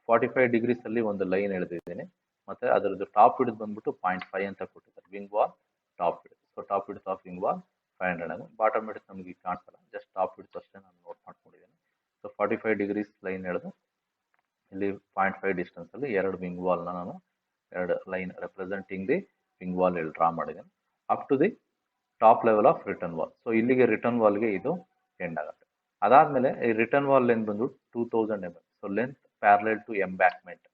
45 ಡಿಗ್ರೀಸಲ್ಲಿ ಒಂದು ಲೈನ್ ಎಳೆದಿದ್ದೀನಿ, ಮತ್ತು ಅದರದ್ದು ಟಾಪ್ ವಿಡ್ತ್ ಬಂದ್ಬಿಟ್ಟು 0.5 ಅಂತ ಕೊಟ್ಟಿದ್ದಾರೆ. Wing wall top width. So top width of wing wall 500 mm. Bottom width ನಮಗೆ ಕಾಣಿಸಲ್ಲ, ಜಸ್ಟ್ ಟಾಪ್ ವಿಡ್ತ್ ಅಷ್ಟೇ ನಾನು ನೋಟ್ ಮಾಡ್ಕೊಂಡಿದ್ದೀನಿ. ಸೊ 45 ಡಿಗ್ರೀಸ್ ಲೈನ್ ಎಳೆದು ಇಲ್ಲಿ 0.5 ಡಿಸ್ಟೆನ್ಸಲ್ಲಿ ಎರಡು ವಿಂಗ್ ವಾಲ್ನ ನಾನು ಎರಡು line representing the wing wall ಇಲ್ಲಿ ಡ್ರಾ ಮಾಡಿದ್ದೀನಿ up to the top level of return wall. So ಇಲ್ಲಿಗೆ ರಿಟರ್ನ್ ವಾಲ್ಗೆ ಇದು ಎಂಡ್ ಆಗುತ್ತೆ. ಅದಾದಮೇಲೆ ಈ ರಿಟರ್ನ್ ವಾಲ್ ಲೆಂತ್ ಬಂದು 2000 mm. So length parallel to embankment.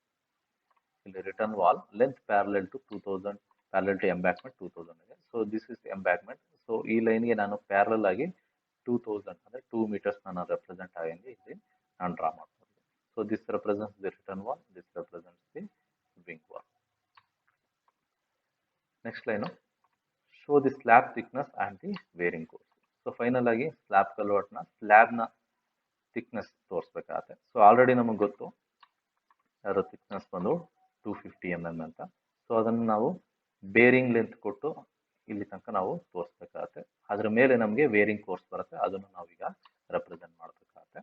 ಇಲ್ಲಿ return wall length parallel to 2000 parallel to embankment 2000 ಇದೆ. So this is embankment. So ಈ ಲೈನ್ಗೆ ನಾನು ಪ್ಯಾರಲಲ್ ಆಗಿ 2000 ಅಂದರೆ 2 ಮೀಟರ್ಸ್ ನಾನು ರೆಪ್ರೆಸೆಂಟ್ ಆಗಿ ಇಲ್ಲಿ ನಾನು ಡ್ರಾ ಮಾಡ್ತೀನಿ. So this represents the return wall, this represents the wing wall. Next line, show the slab thickness and the wearing course. So final ಆಗಿ ಸ್ಲ್ಯಾಬ್ ಕಲ್ವರ್ಟ್ನ ಸ್ಲ್ಯಾಬ್ನ ಥಿಕ್ನೆಸ್ ತೋರಿಸ್ಬೇಕಾಗತ್ತೆ. ಸೊ ಆಲ್ರೆಡಿ ನಮಗೆ ಗೊತ್ತು ಅದರ ಥಿಕ್ನೆಸ್ ಬಂದು 250 mm ಅಂತ. ಸೊ ಅದನ್ನು ನಾವು ಬೇರಿಂಗ್ ಲೆಂತ್ ಕೊಟ್ಟು ಇಲ್ಲಿ ತನಕ ನಾವು ತೋರಿಸ್ಬೇಕಾಗತ್ತೆ. ಅದ್ರ ಮೇಲೆ ನಮಗೆ ವೇರಿಂಗ್ ಕೋರ್ಸ್ ಬರುತ್ತೆ, ಅದನ್ನು ನಾವೀಗ ರೆಪ್ರೆಸೆಂಟ್ ಮಾಡಬೇಕಾಗತ್ತೆ.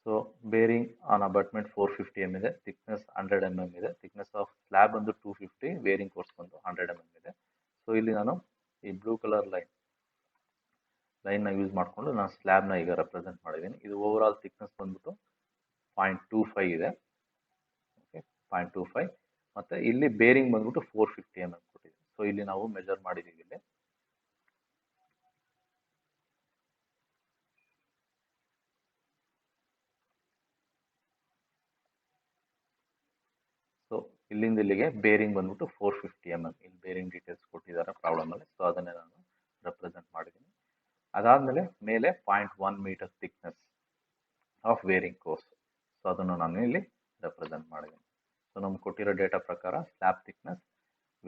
So bearing on abutment 450 mm ಇದೆ, ಥಿಕ್ನೆಸ್ 100 mm ಇದೆ, ಥಿಕ್ನೆಸ್ ಆಫ್ ಸ್ಲ್ಯಾಬ್ ಬಂದು 250, ವೇರಿಂಗ್ ಕೋರ್ಸ್ ಬಂದು 100 mm ಇದೆ. ಸೊ ಇಲ್ಲಿ ನಾನು ಈ ಬ್ಲೂ ಕಲರ್ ಲೈನ್ನ ಯೂಸ್ ಮಾಡಿಕೊಂಡು ನಾನು ಸ್ಲ್ಯಾಬ್ನ ಈಗ ರೆಪ್ರೆಸೆಂಟ್ ಮಾಡಿದ್ದೀನಿ. ಇದು ಓವರ್ ಆಲ್ ಥಿಕ್ನೆಸ್ ಬಂದ್ಬಿಟ್ಟು 0.25 ಇದೆ. ಓಕೆ, 0.25 ಮತ್ತು ಇಲ್ಲಿ ಬೇರಿಂಗ್ ಬಂದ್ಬಿಟ್ಟು 450 mm ಕೊಟ್ಟಿದೆ. ಸೊ ಇಲ್ಲಿ ನಾವು ಮೆಜರ್ ಮಾಡಿದ್ದೀವಿ. ಇಲ್ಲಿ ಸೊ ಇಲ್ಲಿಂದ ಇಲ್ಲಿಗೆ ಬೇರಿಂಗ್ ಬಂದ್ಬಿಟ್ಟು 450 mm. ಇಲ್ಲಿ ಬೇರಿಂಗ್ ಡೀಟೇಲ್ಸ್ ಕೊಟ್ಟಿದ್ದಾರೆ ಪ್ರಾಬ್ಲಮಲ್ಲಿ. ಸೊ ಅದನ್ನೇ ನಾನು ರೆಪ್ರೆಸೆಂಟ್ ಮಾಡಿದ್ದೀನಿ. ಅದಾದಮೇಲೆ ಮೇಲೆ 0.1 metre thickness of wearing course. So ಅದನ್ನು ನಾನು ಇಲ್ಲಿ ರೆಪ್ರೆಸೆಂಟ್ ಮಾಡಿದ್ದೀನಿ. ಸೊ ನಮ್ಗೆ ಕೊಟ್ಟಿರೋ ಡೇಟಾ ಪ್ರಕಾರ ಸ್ಲ್ಯಾಬ್ ಥಿಕ್ನೆಸ್,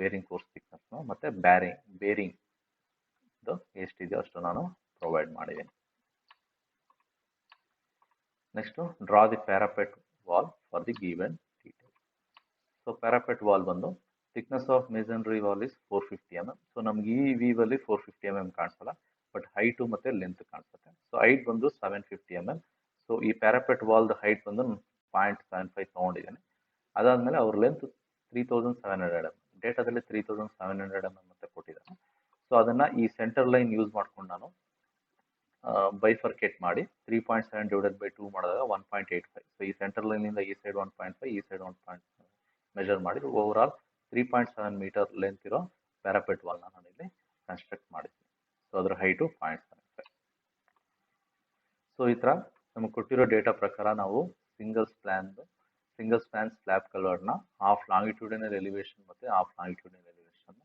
ವೇರಿಂಗ್ ಕೋರ್ಸ್ ಥಿಕ್ನೆಸ್ನು ಮತ್ತು ಬೇರಿಂಗ್ದು ಎಷ್ಟಿದೆಯೋ ಅಷ್ಟು ನಾನು ಪ್ರೊವೈಡ್ ಮಾಡಿದ್ದೀನಿ. Next draw the parapet wall for the given detail. So parapet wall ಬಂದು thickness of masonry wall is 450 mm. So ನಮ್ಗೆ ಈ ವೀವಲ್ಲಿ 450 mm ಕಾಣಿಸಲ್ಲ, ಬಟ್ ಹೈಟು ಮತ್ತು ಲೆಂತ್ ಕಾಣಿಸುತ್ತೆ. ಸೊ ಹೈಟ್ ಬಂದು 750 mm. ಸೊ ಈ ಪ್ಯಾರಾಪೆಟ್ ವಾಲ್ದು ಹೈಟ್ ಬಂದು 0.75 ತೊಗೊಂಡಿದ್ದೇನೆ. ಅದಾದಮೇಲೆ ಅವ್ರ ಲೆಂತ್ 3700 mm. ಡೇಟಾದಲ್ಲಿ 3700 mm ಅಂತ ಕೊಟ್ಟಿದ್ದಾನೆ. ಸೊ ಅದನ್ನು ಈ ಸೆಂಟರ್ ಲೈನ್ ಯೂಸ್ ಮಾಡ್ಕೊಂಡು ನಾನು ಬೈಫರ್ಕೇಟ್ ಮಾಡಿ 3.7 ಡಿವೈಡೆಡ್ ಬೈ 2 ಮಾಡಿದಾಗ 1.85. ಸೊ ಈ ಸೆಂಟರ್ ಲೈನಿಂದ ಈ ಸೈಡ್ 1.5, ಈ ಸೈಡ್ 1.5 ಮೆಜರ್ ಮಾಡಿ ಓವರ್ ಆಲ್ 3.7 ಮೀಟರ್ ಲೆಂತ್ ಇರೋ ಪ್ಯಾರಾಪೆಟ್ ವಾಲ್ನ ನಾನು ಇಲ್ಲಿ ಕನ್ಸ್ಟ್ರಕ್ಟ್ ಮಾಡಿದ್ದೀನಿ. ಸೊ ಅದರ ಹೈಟು 0.75. ಸೊ ಈ ಥರ ನಮಗೆ ಕೊಟ್ಟಿರೋ ಡೇಟಾ ಪ್ರಕಾರ ನಾವು ಸಿಂಗಲ್ ಸ್ಪ್ಯಾನ್ ಸ್ಲ್ಯಾಬ್ ಕಲ್ವರ್ಡ್ನ ಹಾಫ್ ಲಾಂಗಿಟ್ಯೂಡಿನಲ್ ಎಲಿವೇಶನ್ ಮತ್ತು ಹಾಫ್ ಲಾಂಗಿಟ್ಯೂಡಿನಲ್ ಎಲಿವೇಶನ್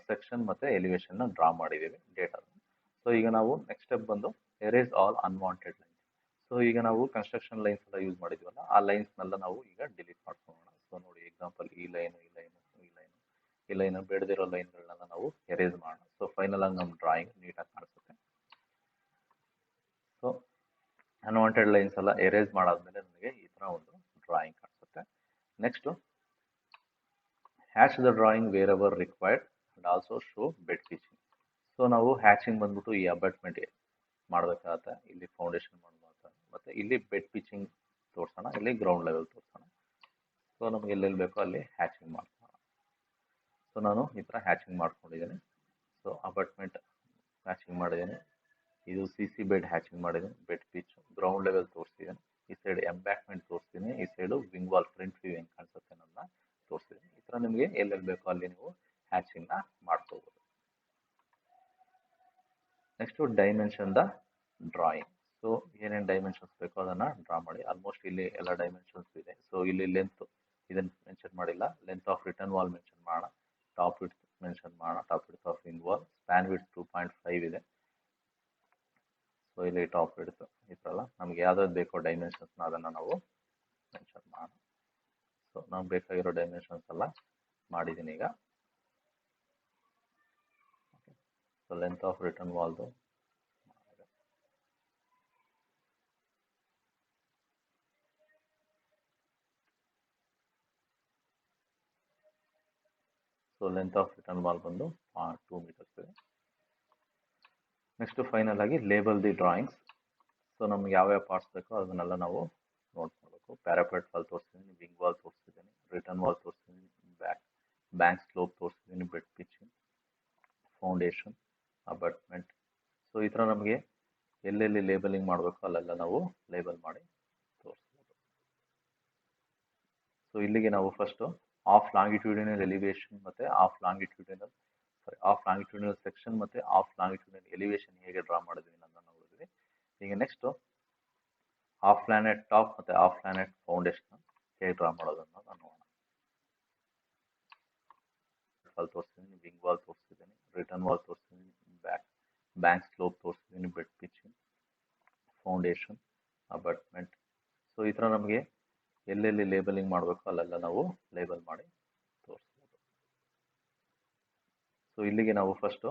ಸೆಕ್ಷನ್ ಮತ್ತು ಎಲಿವೇಶನ್ನ ಡ್ರಾ ಮಾಡಿದ್ದೀವಿ ಡೇಟಾ. ಸೊ ಈಗ ನಾವು ನೆಕ್ಸ್ಟ್ ಸ್ಟೆಪ್ ಬಂದು erase all unwanted lines. So ಈಗ ನಾವು ಕನ್ಸ್ಟ್ರಕ್ಷನ್ ಲೈನ್ಸ್ ಎಲ್ಲ ಯೂಸ್ ಮಾಡಿದ್ವಲ್ಲ, ಆ ಲೈನ್ಸ್ನೆಲ್ಲ ನಾವು ಈಗ ಡಿಲೀಟ್ ಮಾಡ್ಕೊಳ್ಳೋಣ. ಸೊ ನೋಡಿ, ಎಕ್ಸಾಂಪಲ್ ಈ ಲೈನು ಬೇಡದಿರೋ ಲೈನ್ಗಳನ್ನೆಲ್ಲ ನಾವು ಎರೇಸ್ ಮಾಡೋಣ. ಸೊ ಫೈನಲ್ ಆಗಿ ನಮ್ಮ ಡ್ರಾಯಿಂಗ್ ನೀಟಾಗಿ ಕಾಣಿಸುತ್ತೆ. ಸೊ ಅನ್ವಾಂಟೆಡ್ ಲೈನ್ಸ್ ಎಲ್ಲ ಎರೇಸ್ ಮಾಡಾದ್ಮೇಲೆ ನನಗೆ ಈ ಥರ ಒಂದು ಡ್ರಾಯಿಂಗ್ ಕಾಣಿಸುತ್ತೆ. Next hatch the drawing wherever required and also show bed pitching. So ನಾವು ಹ್ಯಾಚಿಂಗ್ ಬಂದ್ಬಿಟ್ಟು ಈ ಅಬಟ್ಮೆಂಟ್ಗೆ ಮಾಡಬೇಕಾಗತ್ತೆ, ಇಲ್ಲಿ ಫೌಂಡೇಶನ್ ಮಾಡಬೇಕಾಗತ್ತೆ, ಮತ್ತು ಇಲ್ಲಿ ಬೆಡ್ ಪಿಚಿಂಗ್ ತೋರಿಸೋಣ, ಇಲ್ಲಿ ಗ್ರೌಂಡ್ ಲೆವೆಲ್ ತೋರಿಸೋಣ. ಸೊ ನಮಗೆ ಎಲ್ಲೆಲ್ಲಿ ಬೇಕೋ ಅಲ್ಲಿ ಹ್ಯಾಚಿಂಗ್ ಮಾಡ್ಕೊಳ್ಳೋಣ. ಸೊ ನಾನು ಈ ಥರ ಹ್ಯಾಚಿಂಗ್ ಮಾಡ್ಕೊಂಡಿದ್ದೀನಿ. ಸೊ ಅಬಟ್ಮೆಂಟ್ ಹ್ಯಾಚಿಂಗ್ ಮಾಡಿದ್ದೀನಿ, ಇದು CC ಬೆಡ್ ಹ್ಯಾಚಿಂಗ್ ಮಾಡಿದ್ದೀನಿ, ಬೆಡ್ ಪಿಚ್ ಗ್ರೌಂಡ್ ಲೆವೆಲ್ ತೋರಿಸ್ತಿದ್ದೀನಿ, ಈ ಸೈಡ್ ಎಂಬ್ಯಾಕ್ಮೆಂಟ್ ತೋರಿಸ್ತೀನಿ, ಈ side wing wall front view ಹೆಂಗೆ ಕಾಣಿಸುತ್ತೆ ಅನ್ನೋದನ್ನ ತೋರಿಸ್ತೀನಿ. ಈ ಥರ ನಿಮಗೆ ಎಲ್ಲೆಲ್ಲಿ ಬೇಕೋ ಅಲ್ಲಿ ನೀವು ಹ್ಯಾಚಿಂಗ್ನ ಮಾಡ್ಕೋಬೋದು. Next dimension the drawing. So ಏನೇನು ಡೈಮೆನ್ಷನ್ಸ್ ಬೇಕೋ ಅದನ್ನು ಡ್ರಾ ಮಾಡಿ. ಆಲ್ಮೋಸ್ಟ್ ಇಲ್ಲಿ ಎಲ್ಲ ಡೈಮೆನ್ಷನ್ಸ್ ಇದೆ. ಸೊ ಇಲ್ಲಿ ಲೆಂತ್ ಇದನ್ನು ಮೆನ್ಷನ್ ಮಾಡಿಲ್ಲ, length of return wall mention ಮಾಡೋಣ, ಟಾಪ್ ವಿಡ್ತ್ ಮೆನ್ಷನ್ ಮಾಡೋಣ, top width of wing wall, span width 2.5 ಇದೆ. ಸೊ ಇಲ್ಲಿ ಟಾಪ್ ವಿಡ್ತ್ ಈ ಥರ ಎಲ್ಲ ನಮ್ಗೆ ಯಾವ್ದಾದ್ರು ಬೇಕೋ ಡೈಮೆನ್ಷನ್ಸ್ನ ಅದನ್ನು ನಾವು ಮೆನ್ಷನ್ ಮಾಡೋಣ. ಸೊ ನಮ್ಗೆ ಬೇಕಾಗಿರೋ ಡೈಮೆನ್ಷನ್ಸ್ ಎಲ್ಲ ಮಾಡಿದ್ದೀನಿ ಈಗ. ಸೊ ಲೆಂತ್ ಆಫ್ ರಿಟರ್ನ್ ವಾಲ್ದು so length of return wall ಬಂದು 2 ಮೀಟರ್ಸ್ ಇದೆ. ನೆಕ್ಸ್ಟ್ ಫೈನಲ್ ಆಗಿ ಲೇಬಲ್ ದಿ ಡ್ರಾಯಿಂಗ್ಸ್. ಸೊ ನಮ್ಗೆ ಯಾವ್ಯಾವ ಪಾರ್ಟ್ಸ್ ಬೇಕೋ ಅದನ್ನೆಲ್ಲ ನಾವು ನೋಡ್ಕೊಳ್ಬೇಕು. ಪ್ಯಾರಾಪೆಟ್ ವಾಲ್ ತೋರಿಸ್ತಿದ್ದೀನಿ, ವಿಂಗ್ ವಾಲ್ ತೋರಿಸ್ತಿದ್ದೀನಿ, ರಿಟರ್ನ್ ವಾಲ್ ತೋರಿಸ್ತಿದ್ದೀನಿ, ಬ್ಯಾಂಕ್ ಸ್ಲೋಪ್ ತೋರಿಸ್ತಿದ್ದೀನಿ, bed pitching, foundation, abutment. So ಈ ಥರ ನಮಗೆ ಎಲ್ಲೆಲ್ಲಿ ಲೇಬಲಿಂಗ್ ಮಾಡಬೇಕು ಅಲ್ಲೆಲ್ಲ ನಾವು ಲೇಬಲ್ ಮಾಡಿ ತೋರಿಸ್ಬೋದು. ಸೊ ಇಲ್ಲಿಗೆ ನಾವು ಫಸ್ಟು ಆಫ್ ಲಾಂಗಿಟ್ಯೂಡಿನಲ್ ಎಲಿವೇಶನ್ ಮತ್ತು ಆಫ್ ಲಾಂಗಿಟ್ಯೂಡಿನಲ್ ಸೆಕ್ಷನ್ ಮತ್ತು ಆಫ್ ಲಾಂಗಿಟ್ಯೂಡಿನಲ್ ಎಲಿವೇಶನ್ ಹೇಗೆ ಡ್ರಾ ಮಾಡಿದ್ವಿ ಅನ್ನೋದನ್ನ ನೋಡಿದ್ವಿ. ಈಗ ನೆಕ್ಸ್ಟ್ ಆಫ್ ಪ್ಲಾನೆಟ್ ಟಾಪ್ ಮತ್ತು ಆಫ್ ಪ್ಲಾನೆಟ್ ಫೌಂಡೇಶನ್ ಹೇಗೆ ಡ್ರಾ ಮಾಡೋದನ್ನ ನೋಡೋಣ. ವಾಲ್ ತೋರಿಸ್ತಿದ್ದೀನಿ, ವಿಂಗ್ ವಾಲ್ ತೋರಿಸ್ತಿದ್ದೀನಿ, ರಿಟರ್ನ್ ವಾಲ್ ತೋರಿಸ್ತಿದ್ದೀನಿ, ಬ್ಯಾಂಕ್ ಸ್ಲೋಪ್ ತೋರಿಸ್ತಿದ್ದೀನಿ, bed pitching, foundation, abutment. So ಈ ಥರ ನಮಗೆ ಎಲ್ಲೆಲ್ಲಿ ಲೇಬಲಿಂಗ್ ಮಾಡಬೇಕು ಅಲ್ಲೆಲ್ಲ ನಾವು ಲೇಬಲ್ ಮಾಡಿ ತೋರಿಸ್ಬೋದು. ಸೊ ಇಲ್ಲಿಗೆ ನಾವು ಫಸ್ಟು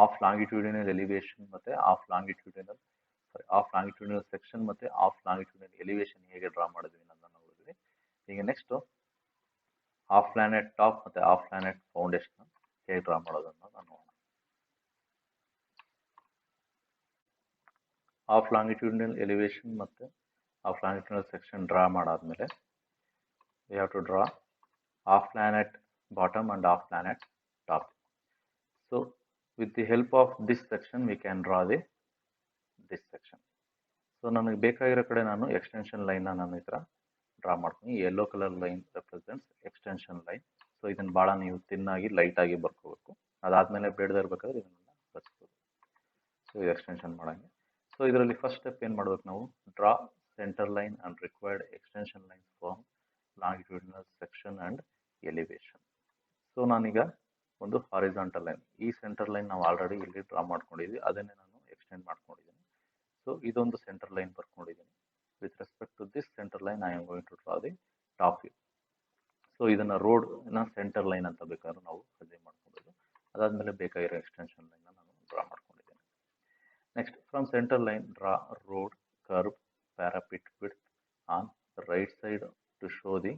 ಆಫ್ ಲಾಂಗಿಟ್ಯೂಡಿನಲ್ ಎಲಿವೇಶನ್ ಮತ್ತು ಆಫ್ ಲಾಂಗಿಟ್ಯೂಡಿನಲ್ ಸೆಕ್ಷನ್ ಮತ್ತು ಆಫ್ ಲಾಂಗಿಟ್ಯೂಡಿನಲ್ ಎಲಿವೇಶನ್ ಹೇಗೆ ಡ್ರಾ ಮಾಡಿದ್ವಿ ಅನ್ನೋದನ್ನ ನೋಡಿದ್ವಿ. ಈಗ ನೆಕ್ಸ್ಟ್ ಆಫ್ ಪ್ಲಾನೆಟ್ ಟಾಪ್ ಮತ್ತು ಆಫ್ ಪ್ಲಾನೆಟ್ ಫೌಂಡೇಶನ್ ಹೇಗೆ ಡ್ರಾ ಮಾಡೋದನ್ನ ನೋಡೋಣ. ಆಫ್ ಲಾಂಗಿಟ್ಯೂಡಿನಲ್ ಎಲಿವೇಶನ್ ಮತ್ತು ಆಫ್ ಲಾಂಗಿಟ್ಯೂಡಿನಲ್ ಸೆಕ್ಷನ್ ಡ್ರಾ ಮಾಡಾದ್ಮೇಲೆ we have to draw off planet bottom and off planet top. So with the help of this section we can draw this section. So ನನಗೆ ಬೇಕಾಗಿರೋ ಕಡೆ ನಾನು ಎಕ್ಸ್ಟೆನ್ಷನ್ ಲೈನ್ನ ನಾನು ಈ ಥರ ಡ್ರಾ ಮಾಡ್ತೀನಿ. Yellow colour line represents extension line. So ಇದನ್ನು ಭಾಳ ನೀವು ತಿನ್ನಾಗಿ ಲೈಟಾಗಿ ಬರ್ಕೋಬೇಕು. ಅದಾದಮೇಲೆ ಬೇಡದೇ ಇರಬೇಕಾದ್ರೆ ಇದನ್ನೆಲ್ಲ ಬರ್ಸ್ಬೋದು. ಸೊ ಇದು ಎಕ್ಸ್ಟೆನ್ಷನ್ ಮಾಡೋಂಗೆ. ಸೊ ಇದರಲ್ಲಿ ಫಸ್ಟ್ ಸ್ಟೆಪ್ ಏನು ಮಾಡ್ಬೇಕು ನಾವು, draw centre line and required extension line from longitudinal section and elevation. So ನಾನೀಗ ಒಂದು ಹಾರಿಜಾಂಟಲ್ ಲೈನ್, ಈ ಸೆಂಟರ್ ಲೈನ್ ನಾವು ಆಲ್ರೆಡಿ ಇಲ್ಲಿ ಡ್ರಾ ಮಾಡ್ಕೊಂಡಿದ್ವಿ, ಅದನ್ನೇ ನಾನು ಎಕ್ಸ್ಟೆಂಡ್ ಮಾಡ್ಕೊಂಡಿದ್ದೀನಿ. ಸೊ ಇದೊಂದು ಸೆಂಟರ್ ಲೈನ್ ಬರ್ಕೊಂಡಿದ್ದೀನಿ. With respect to this centre line I am going to draw the top view. So ಇದನ್ನು ರೋಡ್ನ ಸೆಂಟರ್ ಲೈನ್ ಅಂತ ಬೇಕಾದ್ರೂ ನಾವು ಅದೇ ಮಾಡ್ಕೊಬೋದು. ಅದಾದಮೇಲೆ ಬೇಕಾಗಿರೋ ಎಕ್ಸ್ಟೆನ್ಷನ್ ಲೈನ್ನ ನಾನು ಡ್ರಾ ಮಾಡ್ಕೊಂಡಿದ್ದೀನಿ. Next from centre line draw road kerb parapet width on right side to show the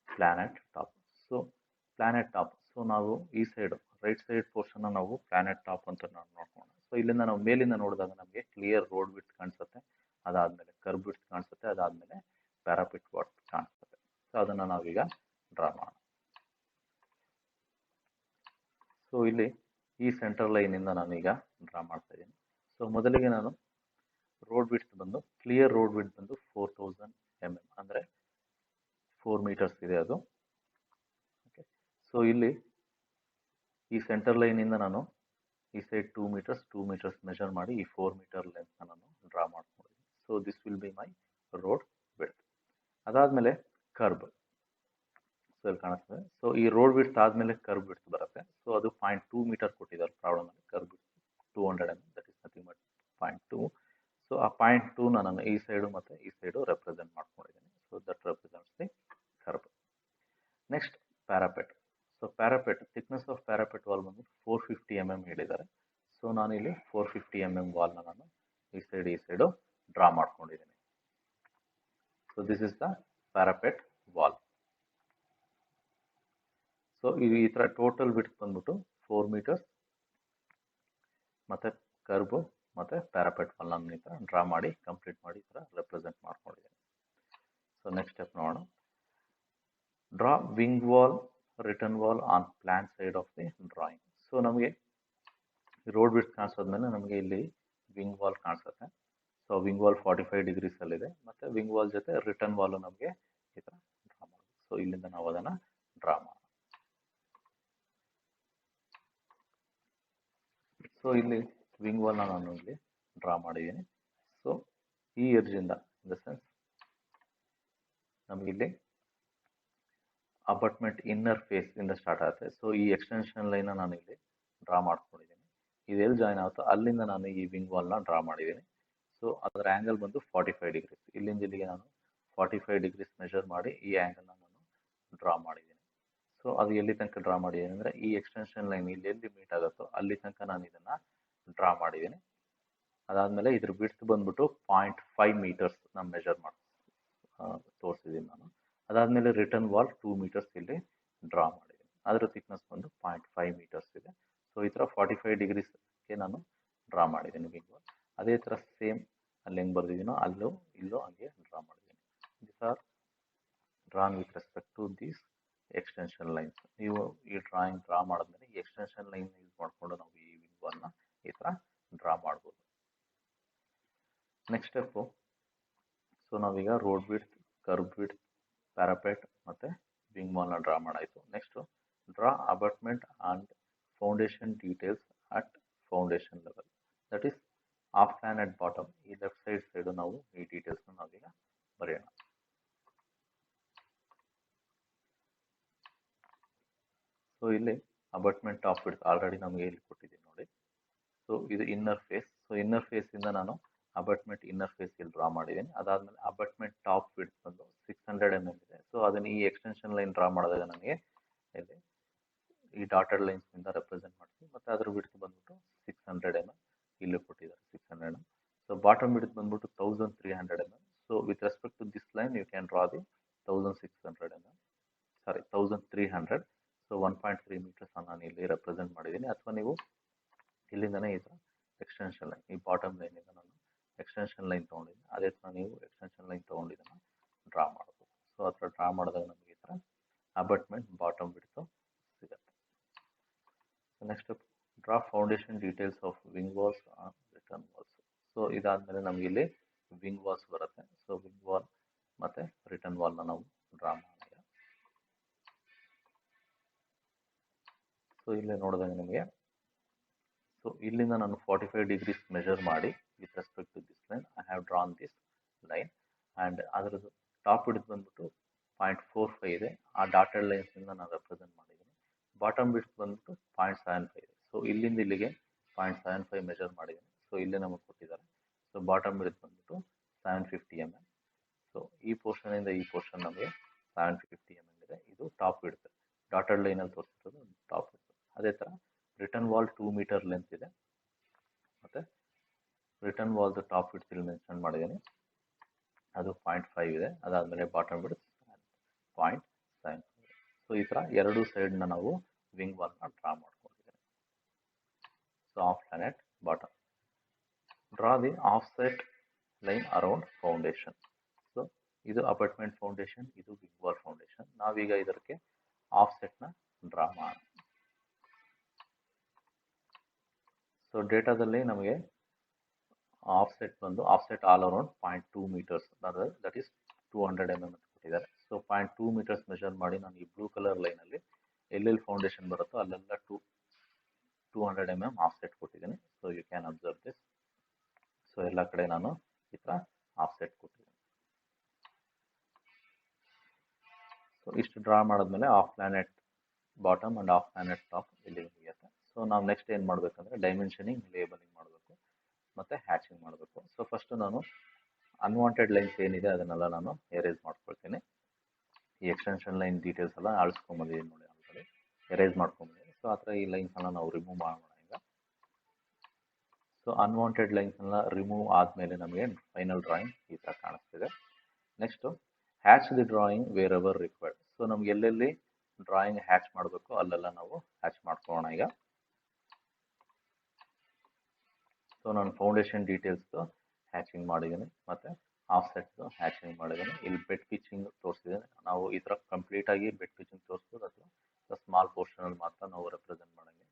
plan at top. So plan at top, so ನಾವು ಈ ಸೈಡ್ ರೈಟ್ ಸೈಡ್ ಪೋರ್ಷನ್ನ ನಾವು ಪ್ಲಾನೆಟ್ ಟಾಪ್ ಅಂತ ನಾವು ನೋಡ್ಕೋಣ. ಸೊ ಇಲ್ಲಿಂದ ನಾವು ಮೇಲಿಂದ ನೋಡಿದಾಗ ನಮಗೆ ಕ್ಲಿಯರ್ ರೋಡ್ ವಿಡ್ತ್ ಕಾಣಿಸುತ್ತೆ, ಅದಾದಮೇಲೆ ಕರ್ವ್ ವಿಡ್ತ್ ಕಾಣಿಸುತ್ತೆ, ಅದಾದಮೇಲೆ ಪ್ಯಾರಾಪಿಟ್ ವಿಡ್ತ್ ಕಾಣಿಸುತ್ತೆ. ಸೊ ಅದನ್ನು ನಾವೀಗ ಡ್ರಾ ಮಾಡೋಣ. ಸೊ ಇಲ್ಲಿ ಈ ಸೆಂಟರ್ ಲೈನಿಂದ ನಾನೀಗ ಡ್ರಾ ಮಾಡ್ತಾ ಇದ್ದೀನಿ. ಸೊ ಮೊದಲಿಗೆ ನಾನು ರೋಡ್ ವಿಡ್ತ್ ಬಂದು ಕ್ಲಿಯರ್ ರೋಡ್ ವಿಡ್ತ್ ಬಂದು 4000 mm ಅಂದರೆ 4 ಮೀಟರ್ಸ್ ಇದೆ ಅದು. ಓಕೆ, ಸೊ ಇಲ್ಲಿ ಈ ಸೆಂಟರ್ ಲೈನಿಂದ ನಾನು ಈ ಸೈಡ್ 2 ಮೀಟರ್ಸ್ ಮೆಷರ್ ಮಾಡಿ ಈ 4 ಮೀಟರ್ ಲೆಂತ್ನ ನಾನು ಡ್ರಾ ಮಾಡ್ಕೊಂಡಿದ್ದೀನಿ. So this will be my road width. ಅದಾದಮೇಲೆ ಕರ್ವ್, ಸೊ ಇಲ್ಲಿ ಕಾಣಿಸ್ತದೆ. ಸೊ ಈ ರೋಡ್ ವಿಡ್ತ್ ಆದಮೇಲೆ ಕರ್ವ್ ವಿಡ್ತ್ ಬರುತ್ತೆ. ಸೊ ಅದು 0.2 ಮೀಟರ್ ಕೊಟ್ಟಿದ್ದಾರೆ ಪ್ರಾಬ್ಲಮಲ್ಲಿ. Kerb width 200 mm, that is nothing but 0.2. So ಆ 0.2ನ ನಾನು ಈ ಸೈಡು ಮತ್ತು ಈ ಸೈಡು ರೆಪ್ರೆಸೆಂಟ್ ಮಾಡ್ಕೊಂಡಿದ್ದೀನಿ. So that represents the kerb. Next parapet. So parapet thickness of parapet wall ಬಂದು 450 mm ಹೇಳಿದ್ದಾರೆ. ಸೊ ನಾನು ಇಲ್ಲಿ 450 mm ವಾಲ್ನ ನಾನು ಈ ಸೈಡು ಡ್ರಾ ಮಾಡ್ಕೊಂಡಿದ್ದೀನಿ. So this is the parapet wall. So ಈ ಥರ ಟೋಟಲ್ ವಿಡ್ತ್ ಬಂದ್ಬಿಟ್ಟು 4 ಮೀಟರ್ಸ್ ಮತ್ತು ಕರ್ಬು ಮತ್ತು ಪ್ಯಾರಾಪೆಟ್ ವಾಲ್ ನಾನು ಈ ಥರ ಡ್ರಾ ಮಾಡಿ ಕಂಪ್ಲೀಟ್ ಮಾಡಿ ಈ ಥರ ರೆಪ್ರೆಸೆಂಟ್ ಮಾಡ್ಕೊಂಡಿದ್ದೀನಿ. ಸೊ ನೆಕ್ಸ್ಟ್ ಸ್ಟೆಪ್ ನೋಡೋಣ. Draw wing wall return wall on plan side of the drawing. So ನಮಗೆ ರೋಡ್ ವಿಡ್ತ್ ಕಾಣಿಸೋದ್ಮೇಲೆ ನಮಗೆ ಇಲ್ಲಿ ವಿಂಗ್ ವಾಲ್ ಕಾಣಿಸುತ್ತೆ. ಸೊ ವಿಂಗ್ ವಾಲ್ 45 ಡಿಗ್ರೀಸಲ್ಲಿದೆ ಮತ್ತು ವಿಂಗ್ ವಾಲ್ ಜೊತೆ ರಿಟರ್ನ್ ವಾಲು ನಮಗೆ ಈ ಥರ ಡ್ರಾ ಮಾಡಬೇಕು. ಸೊ ಇಲ್ಲಿಂದ ನಾವು ಅದನ್ನು ಡ್ರಾ ಮಾಡೋಣ. ಸೊ ಇಲ್ಲಿ ವಿಂಗ್ ವಾಲ್ನ ನಾನು ಇಲ್ಲಿ ಡ್ರಾ ಮಾಡಿದ್ದೀನಿ. ಸೊ ಈ ಎಡ್ಜಿಂದ ಇನ್ ದ ಸೆನ್ಸ್ ನಮಗಿಲ್ಲಿ ಅಬಟ್ಮೆಂಟ್ ಇನ್ನರ್ ಫೇಸ್ ಇಂದ ಸ್ಟಾರ್ಟ್ ಆಗುತ್ತೆ. ಸೊ ಈ ಎಕ್ಸ್ಟೆನ್ಷನ್ ಲೈನ್ನ ನಾನು ಇಲ್ಲಿ ಡ್ರಾ ಮಾಡ್ಕೊಂಡಿದ್ದೀನಿ. ಇದೆಲ್ಲಿ ಜಾಯ್ನ್ ಆಗುತ್ತೋ ಅಲ್ಲಿಂದ ನಾನು ಈ ವಿಂಗ್ ವಾಲ್ನ ಡ್ರಾ ಮಾಡಿದ್ದೀನಿ. ಸೊ ಅದರ ಆ್ಯಂಗಲ್ ಬಂದು 45 ಡಿಗ್ರೀಸ್. ಇಲ್ಲಿಂದ ಇಲ್ಲಿಗೆ ನಾನು 45 ಡಿಗ್ರೀಸ್ ಮೆಷರ್ ಮಾಡಿ ಈ ಆ್ಯಂಗಲ್ನ ನಾನು ಡ್ರಾ ಮಾಡಿದ್ದೀನಿ. ಸೊ ಅದು ಎಲ್ಲಿ ತನಕ ಡ್ರಾ ಮಾಡಿದ್ದೀನಿ ಅಂದರೆ ಈ ಎಕ್ಸ್ಟೆನ್ಷನ್ ಲೈನ್ ಇಲ್ಲಿ ಎಲ್ಲಿ ಮೀಟ್ ಆಗುತ್ತೋ ಅಲ್ಲಿ ತನಕ ನಾನು ಇದನ್ನು ಡ್ರಾ ಮಾಡಿದ್ದೀನಿ. ಅದಾದಮೇಲೆ ಇದ್ರ ವಿಡ್ತ್ ಬಂದ್ಬಿಟ್ಟು 0.5 ಮೀಟರ್ಸ್ ನಾನು ಮೆಷರ್ ಮಾಡಿ ತೋರಿಸಿದ್ದೀನಿ ನಾನು. ಅದಾದಮೇಲೆ ರಿಟರ್ನ್ ವಾಲ್ 2 ಮೀಟರ್ಸ್ ಇಲ್ಲಿ ಡ್ರಾ ಮಾಡಿದ್ದೀನಿ. ಅದರ ಥಿಕ್ನೆಸ್ ಬಂದು 0.5 ಮೀಟರ್ಸ್ ಇದೆ. ಸೊ ಈ ಥರ 45 ಡಿಗ್ರೀಸ್ಗೆ ನಾನು ಡ್ರಾ ಮಾಡಿದ್ದೀನಿ ವಿಂಗ್ ವಾಲ್. ಅದೇ ಥರ ಸೇಮ್ ಅಲ್ಲಿ ಹೆಂಗೆ ಬರ್ದಿದ್ದೀನೋ ಅಲ್ಲೂ ಇಲ್ಲೂ ಹಂಗೆ ಡ್ರಾ ಮಾಡಿದ್ದೀನಿ. These are drawn with respect to these extension lines. ನೀವು ಈ ಡ್ರಾಯಿಂಗ್ ಡ್ರಾ ಮಾಡಿದ್ಮೇಲೆ ಈ ಎಕ್ಸ್ಟೆನ್ಷನ್ ಲೈನ್ ಯೂಸ್ ಮಾಡಿಕೊಂಡು ನಾವು ಈ ವಿಂಗ್ ವಾಲ್ನ ಈ ಥರ ಡ್ರಾ ಮಾಡ್ಬೋದು. ನೆಕ್ಸ್ಟ್ ಸ್ಟೆಪ್ಪು, ಸೊ ನಾವೀಗ road width, kerb width, parapet ಮತ್ತು ವಿಂಗ್ ವಾಲ್ನ ಡ್ರಾ ಮಾಡಾಯಿತು. Next draw abutment and foundation details at foundation level, that is half plan at bottom. ಈ ಲೆಫ್ಟ್ ಸೈಡು ನಾವು ಈ ಡೀಟೇಲ್ಸ್ನ ನಾವೀಗ ಬರೆಯೋಣ. ಸೊ ಇಲ್ಲಿ ಅಬಟ್ಮೆಂಟ್ ಟಾಪ್ ವಿಡ್ತ್ ಆಲ್ರೆಡಿ ನಮಗೆ ಇಲ್ಲಿ ಕೊಟ್ಟಿದ್ದೀನಿ ನೋಡಿ. ಸೊ ಇದು ಇನ್ನರ್ ಫೇಸ್. ಸೊ ಇನ್ನರ್ ಫೇಸಿಂದ ನಾನು ಅಬಟ್ಮೆಂಟ್ ಇನ್ನರ್ ಫೇಸ್ ಇಲ್ಲಿ ಡ್ರಾ ಮಾಡಿದ್ದೀನಿ. ಅದಾದಮೇಲೆ ಅಬಟ್ಮೆಂಟ್ ಟಾಪ್ ವಿಡ್ತ್ ಬಂದು 600 mm ಇದೆ. ಸೊ ಅದನ್ನು ಈ ಎಕ್ಸ್ಟೆನ್ಷನ್ ಲೈನ್ ಡ್ರಾ ಮಾಡಿದಾಗ ನನಗೆ ಇಲ್ಲಿ ಈ ಡಾಟೆಡ್ ಲೈನ್ಸ್ನಿಂದ ರೆಪ್ರೆಸೆಂಟ್ ಮಾಡ್ತೀನಿ. ಮತ್ತು ಅದರ ವಿಡ್ತ್ ಬಂದ್ಬಿಟ್ಟು 600 mm ಇಲ್ಲಿ ಕೊಟ್ಟಿದ್ದಾರೆ, 600 mm. ಸೊ ಬಾಟಮ್ ವಿಡ್ತ್ ಬಂದ್ಬಿಟ್ಟು 1300 mm. So with respect to this line you can draw the 1600 mm, sorry 1300. So 1.3 metres ನಾನು ಇಲ್ಲಿ ರೆಪ್ರೆಸೆಂಟ್ ಮಾಡಿದ್ದೀನಿ. ಅಥವಾ ನೀವು ಇಲ್ಲಿಂದನೇ ಈ ಥರ ಎಕ್ಸ್ಟೆನ್ಷನ್ ಲೈನ್, ಈ ಬಾಟಮ್ ಲೈನಿಂದ ನಾನು ಎಕ್ಸ್ಟೆನ್ಷನ್ ಲೈನ್ ತೊಗೊಂಡಿದ್ದೀನಿ. ಅದೇ ಥರ ನೀವು ಎಕ್ಸ್ಟೆನ್ಷನ್ ಲೈನ್ ತೊಗೊಂಡಿದ್ದನ್ನು ಡ್ರಾ ಮಾಡ್ಬೋದು. ಸೊ ಆ ಥರ ಡ್ರಾ ಮಾಡಿದಾಗ ನಮಗೆ ಈ ಥರ ಅಬಟ್ಮೆಂಟ್ ಬಾಟಮ್ ವಿಡ್ತು ಸಿಗುತ್ತೆ. So next draw foundation details of wing walls on return walls. So ಇದಾದಮೇಲೆ ನಮಗೆ ಇಲ್ಲಿ ವಿಂಗ್ ವಾಲ್ಸ್ ಬರುತ್ತೆ. ಸೊ ವಿಂಗ್ ವಾಲ್ ಮತ್ತು ರಿಟರ್ನ್ ವಾಲ್ನ ನಾವು ಡ್ರಾ ಮಾಡೋಣ. ಸೊ ಇಲ್ಲೇ ನೋಡಿದಾಗ ನಿಮಗೆ, ಸೊ ಇಲ್ಲಿಂದ ನಾನು 45 ಡಿಗ್ರೀಸ್ ಮೆಜರ್ ಮಾಡಿ with respect to this line I have drawn this line. And ಅದರದ್ದು ಟಾಪ್ ವಿಡ್ತ್ ಬಂದ್ಬಿಟ್ಟು 0.45 ಇದೆ. ಆ ಡಾಟೆಡ್ ಲೈನ್ಸ್ನಿಂದ ನಾನು ರೆಪ್ರೆಸೆಂಟ್ ಮಾಡಿದ್ದೀನಿ. ಬಾಟಮ್ ವಿಡ್ತ್ ಬಂದ್ಬಿಟ್ಟು 0.75 ಇದೆ. ಸೊ ಇಲ್ಲಿಂದ ಇಲ್ಲಿಗೆ 0.75 ಮೆಜರ್ ಮಾಡಿದ್ದೀನಿ. ಸೊ ಇಲ್ಲೇ ನಮಗೆ ಕೊಟ್ಟಿದ್ದಾರೆ. ಸೊ ಬಾಟಮ್ ವಿಡ್ತ್ ಬಂದ್ಬಿಟ್ಟು 750 mm. ಸೊ ಈ ಪೋರ್ಷನಿಂದ ಈ ಪೋರ್ಷನ್ ನಮಗೆ 750 mm ಇದೆ. ಇದು ಟಾಪ್ ವಿಡ್ತ್, ಡಾಟೆಡ್ ಲೈನಲ್ಲಿ ತೋರಿಸಿರೋದು ಟಾಪ್ ವಿಡ್ತ್. ಅದೇ ಥರ ರಿಟರ್ನ್ ವಾಲ್ 2 ಮೀಟರ್ ಲೆಂತ್ ಇದೆ. ಮತ್ತು ರಿಟರ್ನ್ ವಾಲ್ದು ಟಾಪ್ ವಿಡ್ತ್ ಇಲ್ಲಿ ಮೆನ್ಷನ್ ಮಾಡಿದ್ದೀನಿ, ಅದು 0.5 ಇದೆ. ಅದಾದಮೇಲೆ ಬಾಟಮ್ ವಿಡ್ತ್ 0.75. ಸೊ ಈ ಥರ ಎರಡೂ ಸೈಡ್ನ ನಾವು ವಿಂಗ್ ವಾಲ್ನ ಡ್ರಾ ಮಾಡ್ಕೊಂಡಿದ್ದೀನಿ. So of planet bottom. Draw the offset line around foundation. So ಇದು ಅಪಾರ್ಟ್ಮೆಂಟ್ ಫೌಂಡೇಶನ್, ಇದು ವಿಂಗ್ ವಾಲ್ ಫೌಂಡೇಶನ್. ನಾವೀಗ ಇದಕ್ಕೆ ಆಫ್ ಸೆಟ್ನ ಡ್ರಾ ಮಾಡೋಣ. ಸೊ ಡೇಟಾದಲ್ಲಿ ನಮಗೆ ಆಫ್ಸೆಟ್ ಬಂದು offset all around 0.2 metres, that is 200 mm ಅಂತ ಕೊಟ್ಟಿದ್ದಾರೆ. ಸೊ 0.2 ಮೀಟರ್ಸ್ ಮೆಷರ್ ಮಾಡಿ ನಾನು ಈ ಬ್ಲೂ ಕಲರ್ ಲೈನಲ್ಲಿ ಎಲ್ಲೆಲ್ಲಿ ಫೌಂಡೇಶನ್ ಬರುತ್ತೋ ಅಲ್ಲೆಲ್ಲ 200 mm ಆಫ್ಸೆಟ್ ಕೊಟ್ಟಿದ್ದೀನಿ. So you can observe this. So ಎಲ್ಲ ಕಡೆ ನಾನು ಈ ಥರ ಆಫ್ಸೆಟ್ ಕೊಟ್ಟಿದ್ದೀನಿ. ಸೊ ಇಷ್ಟು ಡ್ರಾ ಮಾಡಿದ್ಮೇಲೆ of planet bottom and half plan at top ಇಲ್ಲಿ ಮುಗಿಯುತ್ತೆ. ಸೊ ನಾವು ನೆಕ್ಸ್ಟ್ ಏನು ಮಾಡಬೇಕಂದ್ರೆ ಡೈಮೆನ್ಷನಿಂಗ್, ಲೇಬಲಿಂಗ್ ಮಾಡಬೇಕು ಮತ್ತು ಹ್ಯಾಚಿಂಗ್ ಮಾಡಬೇಕು. ಸೊ ಫಸ್ಟು ನಾನು ಅನ್ವಾಂಟೆಡ್ ಲೈನ್ಸ್ ಏನಿದೆ ಅದನ್ನೆಲ್ಲ ನಾನು ಎರೇಸ್ ಮಾಡ್ಕೊಳ್ತೀನಿ. ಈ ಎಕ್ಸ್ಟೆನ್ಷನ್ ಲೈನ್ ಡೀಟೇಲ್ಸ್ ಎಲ್ಲ ಅಳಿಸ್ಕೊಂಬಂದಿದ್ದೀನಿ ನೋಡಿ, ಆಲ್ರೆಡಿ ಎರೇಸ್ ಮಾಡ್ಕೊಂಬಂದಿದ್ದೀನಿ. ಸೊ ಆ ಥರ ಈ ಲೈನ್ಸನ್ನು ನಾವು ರಿಮೂವ್ ಮಾಡೋಣ ಈಗ. ಸೊ ಅನ್ವಾಂಟೆಡ್ ಲೈನ್ಸನ್ನ ರಿಮೂವ್ ಆದಮೇಲೆ ನಮಗೆ ಫೈನಲ್ ಡ್ರಾಯಿಂಗ್ ಈ ಥರ ಕಾಣಿಸ್ತಿದೆ. Next hatch the drawing wherever required. So ನಮ್ಗೆ ಎಲ್ಲೆಲ್ಲಿ ಡ್ರಾಯಿಂಗ್ ಹ್ಯಾಚ್ ಮಾಡಬೇಕು ಅಲ್ಲೆಲ್ಲ ನಾವು ಹ್ಯಾಚ್ ಮಾಡ್ಕೊಳ್ಳೋಣ ಈಗ. ಸೊ ನಾನು ಫೌಂಡೇಶನ್ ಡೀಟೇಲ್ಸ್ದು ಹ್ಯಾಚಿಂಗ್ ಮಾಡಿದ್ದೀನಿ ಮತ್ತು ಆಫ್ಸೆಟ್ದು ಹ್ಯಾಚಿಂಗ್ ಮಾಡಿದ್ದೀನಿ. ಇಲ್ಲಿ ಬೆಡ್ ಪಿಚ್ಚಿಂಗ್ ತೋರಿಸಿದ್ದೀನಿ. ನಾವು ಈ ಥರ ಕಂಪ್ಲೀಟಾಗಿ ಬೆಡ್ ಪಿಚ್ಚಿಂಗ್ ತೋರಿಸ್ಬೋದು, ಅಥವಾ ಸ್ಮಾಲ್ ಪೋರ್ಷನಲ್ಲಿ ಮಾತ್ರ ನಾವು ರೆಪ್ರೆಸೆಂಟ್ ಮಾಡೋಂಗೆ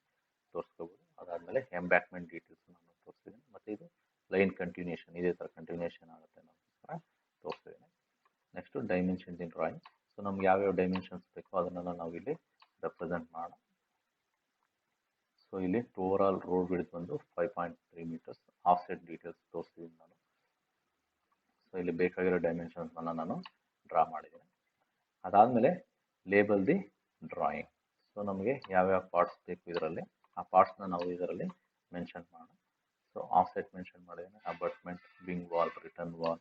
ತೋರಿಸ್ಕೋಬೋದು. ಅದಾದಮೇಲೆ ಎಂಬ್ಯಾಕ್ಮೆಂಟ್ ಡೀಟೇಲ್ಸ್ ನಾನು ತೋರಿಸ್ತಿದ್ದೀನಿ. ಮತ್ತು ಇದು ಲೈನ್ ಕಂಟಿನ್ಯೂಷನ್, ಇದೇ ಥರ ಕಂಟಿನ್ಯೂಷನ್ ಆಗುತ್ತೆ ನಾವು ಈ ಥರ ತೋರಿಸ್ತಿದ್ದೀನಿ. ನೆಕ್ಸ್ಟು ಡೈಮೆನ್ಷನ್ಸ್ ಇನ್ ಡ್ರಾಯಿಂಗ್. ಸೊ ನಮ್ಗೆ ಯಾವ್ಯಾವ ಡೈಮೆನ್ಷನ್ಸ್ ಬೇಕೋ ಅದನ್ನೆಲ್ಲ ನಾವು ಇಲ್ಲಿ ರೆಪ್ರೆಸೆಂಟ್ ಮಾಡೋಣ. ಸೊ ಇಲ್ಲಿ ಓವರಾಲ್ ರೋಡ್ ವಿಡ್ತ್ ಬಂದು 5.3 ಮೀಟರ್ಸ್. ಆಫ್ಸೆಟ್ ಡೀಟೇಲ್ಸ್ ತೋರಿಸ್ತಿದ್ದೀನಿ ನಾನು. ಸೊ ಇಲ್ಲಿ ಬೇಕಾಗಿರೋ ಡೈಮೆನ್ಷನ್ಸ್ನ ನಾನು ಡ್ರಾ ಮಾಡಿದ್ದೀನಿ. ಅದಾದಮೇಲೆ ಲೇಬಲ್ ದಿ ಡ್ರಾಯಿಂಗ್. ಸೊ ನಮಗೆ ಯಾವ್ಯಾವ ಪಾರ್ಟ್ಸ್ ಬೇಕು ಇದರಲ್ಲಿ, ಆ ಪಾರ್ಟ್ಸ್ನ ನಾವು ಇದರಲ್ಲಿ ಮೆನ್ಷನ್ ಮಾಡೋಣ. ಸೊ ಆಫ್ಸೆಟ್ ಮೆನ್ಷನ್ ಮಾಡಿದ್ದೀನಿ, abutment, wing wall, return wall,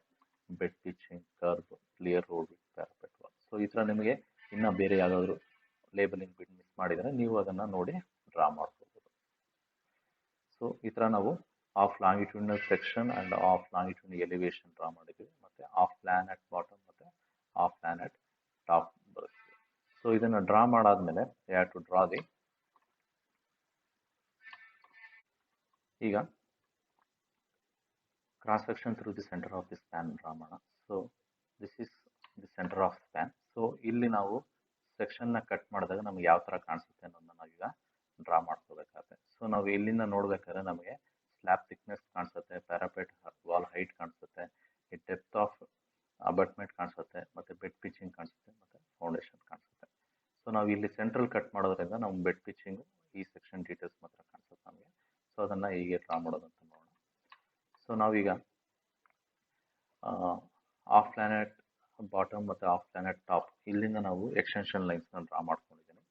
bed pitching, kerb, clear road with parapet wall. So ಈ ಥರ ನಿಮಗೆ ಇನ್ನೂ ಬೇರೆ ಯಾವುದಾದ್ರೂ ಲೇಬಲಿಂಗ್ ಬಿಟ್ ಮಿಸ್ ಮಾಡಿದರೆ ನೀವು ಅದನ್ನು ನೋಡಿ ಡ್ರಾ ಮಾಡ್ಬೋದು. ಸೊ ಈ ಥರ ನಾವು of longitudinal section and half longitude elevation draw ಮಾಡಿದ್ದೀವಿ. ಮತ್ತು ಆಫ್ ಪ್ಲಾನ್ ಅಟ್ ಬಾಟಮ್ ಮತ್ತು ಆಫ್ ಪ್ಲಾನ್ ಅಟ್ ಟಾಪ್ ಬರುತ್ತೆ. ಸೊ ಇದನ್ನು ಡ್ರಾ ಮಾಡಾದ್ಮೇಲೆ you have to draw the, ಈಗ cross section through the center of the span draw ಮಾಡೋಣ. So this is the centre of span. So ಇಲ್ಲಿ ನಾವು ಸೆಕ್ಷನ್ನ ಕಟ್ ಮಾಡಿದಾಗ ನಮ್ಗೆ ಯಾವ ಥರ ಕಾಣಿಸುತ್ತೆ ಅನ್ನೋದನ್ನ ನಾವೀಗ ಡ್ರಾ ಮಾಡ್ಕೋಬೇಕಾಗುತ್ತೆ. ಸೊ ನಾವು ಇಲ್ಲಿಂದ ನೋಡ್ಬೇಕಾದ್ರೆ ನಮಗೆ ಸ್ಲ್ಯಾಬ್ ಥಿಕ್ನೆಸ್ ಕಾಣಿಸುತ್ತೆ, ಪ್ಯಾರಾಪೆಟ್ ವಾಲ್ ಹೈಟ್ ಕಾಣಿಸುತ್ತೆ, ಈ ಡೆಪ್ತ್ ಆಫ್ ಅಬಟ್ಮೆಂಟ್ ಕಾಣಿಸುತ್ತೆ, ಮತ್ತು ಬೆಡ್ ಪಿಚಿಂಗ್ ಕಾಣಿಸುತ್ತೆ, ಮತ್ತು ಫೌಂಡೇಶನ್ ಕಾಣಿಸುತ್ತೆ. ಸೊ ನಾವು ಇಲ್ಲಿ ಸೆಂಟ್ರಲ್ ಕಟ್ ಮಾಡೋದ್ರಿಂದ ನಮ್ಮ ಬೆಡ್ ಪಿಚಿಂಗು ಈ ಸೆಕ್ಷನ್ ಡೀಟೇಲ್ಸ್ ಮಾತ್ರ ಕಾಣಿಸುತ್ತೆ ನಮಗೆ. ಸೊ ಅದನ್ನು ಹೀಗೆ ಡ್ರಾ ಮಾಡೋದಂತ ನೋಡೋಣ. ಸೊ ನಾವೀಗ ಆಫ್ ಪ್ಲಾನೆಟ್ ಬಾಟಮ್ ಮತ್ತು ಆಫ್ ಪ್ಲಾನೆಟ್ ಟಾಪ್ ಇಲ್ಲಿಂದ ನಾವು ಎಕ್ಸ್ಟೆನ್ಷನ್ ಲೈನ್ಸ್ನ ಡ್ರಾ ಮಾಡ್ಕೊಂಡಿದ್ದೀನಿ.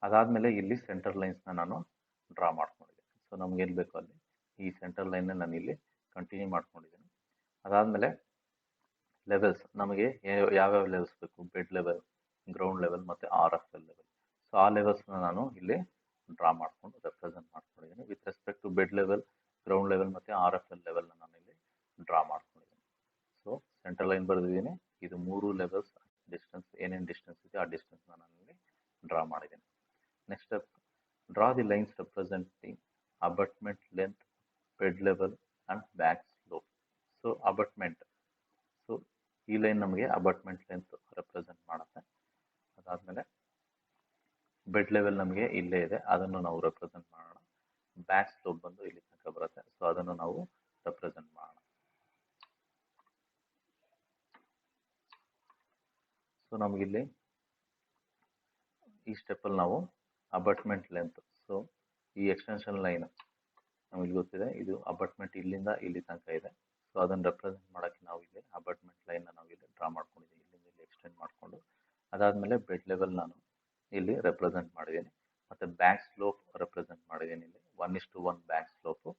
ಅದಾದಮೇಲೆ ಇಲ್ಲಿ ಸೆಂಟರ್ ಲೈನ್ಸ್ನ ನಾನು ಡ್ರಾ ಮಾಡ್ಕೊಂಡಿದ್ದೀನಿ. ಸೊ ನಮ್ಗೆ ಎಲ್ಲಿ ಬೇಕು ಅಲ್ಲಿ ಈ ಸೆಂಟರ್ ಲೈನ್ನ ನಾನು ಇಲ್ಲಿ ಕಂಟಿನ್ಯೂ ಮಾಡ್ಕೊಂಡಿದ್ದೀನಿ. ಅದಾದಮೇಲೆ ಲೆವೆಲ್ಸ್ ನಮಗೆ ಯಾವ್ಯಾವ ಲೆವೆಲ್ಸ್ ಬೇಕು, ಬೆಡ್ ಲೆವೆಲ್, ಗ್ರೌಂಡ್ ಲೆವೆಲ್ ಮತ್ತು RFL ಲೆವೆಲ್. ಸೊ ಆ ಲೆವೆಲ್ಸ್ನ ನಾನು ಇಲ್ಲಿ ಡ್ರಾ ಮಾಡಿಕೊಂಡು ರೆಪ್ರೆಸೆಂಟ್ ಮಾಡ್ಕೊಂಡಿದ್ದೀನಿ. With respect to bed level, ground level ಮತ್ತು RFL ಲೆವೆಲ್ನ ನಾನು ಇಲ್ಲಿ ಡ್ರಾ ಮಾಡ್ಕೊಂಡಿದ್ದೀನಿ. ಸೊ ಸೆಂಟರ್ ಲೈನ್ ಬರೆದಿದ್ದೀನಿ. ಇದು 3 ಲೆವೆಲ್ಸ್ ಡಿಸ್ಟೆನ್ಸ್, ಏನೇನು ಡಿಸ್ಟೆನ್ಸ್ ಇದೆ ಆ ಡಿಸ್ಟೆನ್ಸ್ನ ನಾನು ಇಲ್ಲಿ ಡ್ರಾ ಮಾಡಿದ್ದೀನಿ. Next step, draw the lines representing abutment length, bed level and back slope. So abutment, so ಈ ಲೈನ್ ನಮಗೆ ಅಬಟ್ಮೆಂಟ್ ಲೆಂತ್ ರೆಪ್ರೆಸೆಂಟ್ ಮಾಡುತ್ತೆ. ಅದಾದಮೇಲೆ ಬೆಡ್ ಲೆವೆಲ್ ನಮಗೆ ಇಲ್ಲೇ ಇದೆ, ಅದನ್ನು ನಾವು ರೆಪ್ರೆಸೆಂಟ್ ಮಾಡೋಣ. ಬ್ಯಾಕ್ ಸ್ಲೋಪ್ ಬಂದು ಇಲ್ಲಿ ತನಕ ಬರುತ್ತೆ, ಸೊ ಅದನ್ನು ನಾವು ರೆಪ್ರೆಸೆಂಟ್ ಮಾಡೋಣ. ಸೊ ನಮಗಿಲ್ಲಿ ಈ ಸ್ಟೆಪ್ಪಲ್ಲಿ ನಾವು ಅಬಟ್ಮೆಂಟ್ ಲೆಂತ್, ಸೊ ಈ ಎಕ್ಸ್ಟೆನ್ಷನ್ ಲೈನ್ ನಮಗೆ ಗೊತ್ತಿದೆ, ಇದು ಅಬಟ್ಮೆಂಟ್ ಇಲ್ಲಿಂದ ಇಲ್ಲಿ ತನಕ ಇದೆ. ಸೊ ಅದನ್ನು ರೆಪ್ರೆಸೆಂಟ್ ಮಾಡೋಕ್ಕೆ ನಾವು ಇಲ್ಲಿ ಅಬಟ್ಮೆಂಟ್ ಲೈನ್ನ ನಾವು ಇಲ್ಲಿ ಡ್ರಾ ಮಾಡ್ಕೊಂಡಿದ್ದೀವಿ, ಇಲ್ಲಿಂದ ಇಲ್ಲಿ ಎಕ್ಸ್ಟೆಂಡ್ ಮಾಡಿಕೊಂಡು. ಅದಾದಮೇಲೆ ಬೆಡ್ ಲೆವೆಲ್ ನಾನು ಇಲ್ಲಿ ರೆಪ್ರೆಸೆಂಟ್ ಮಾಡಿದ್ದೀನಿ, ಮತ್ತು ಬ್ಯಾಕ್ ಸ್ಲೋಪ್ ರೆಪ್ರೆಸೆಂಟ್ ಮಾಡಿದ್ದೀನಿ ಇಲ್ಲಿ 1:1 ಬ್ಯಾಕ್ ಸ್ಲೋಪು.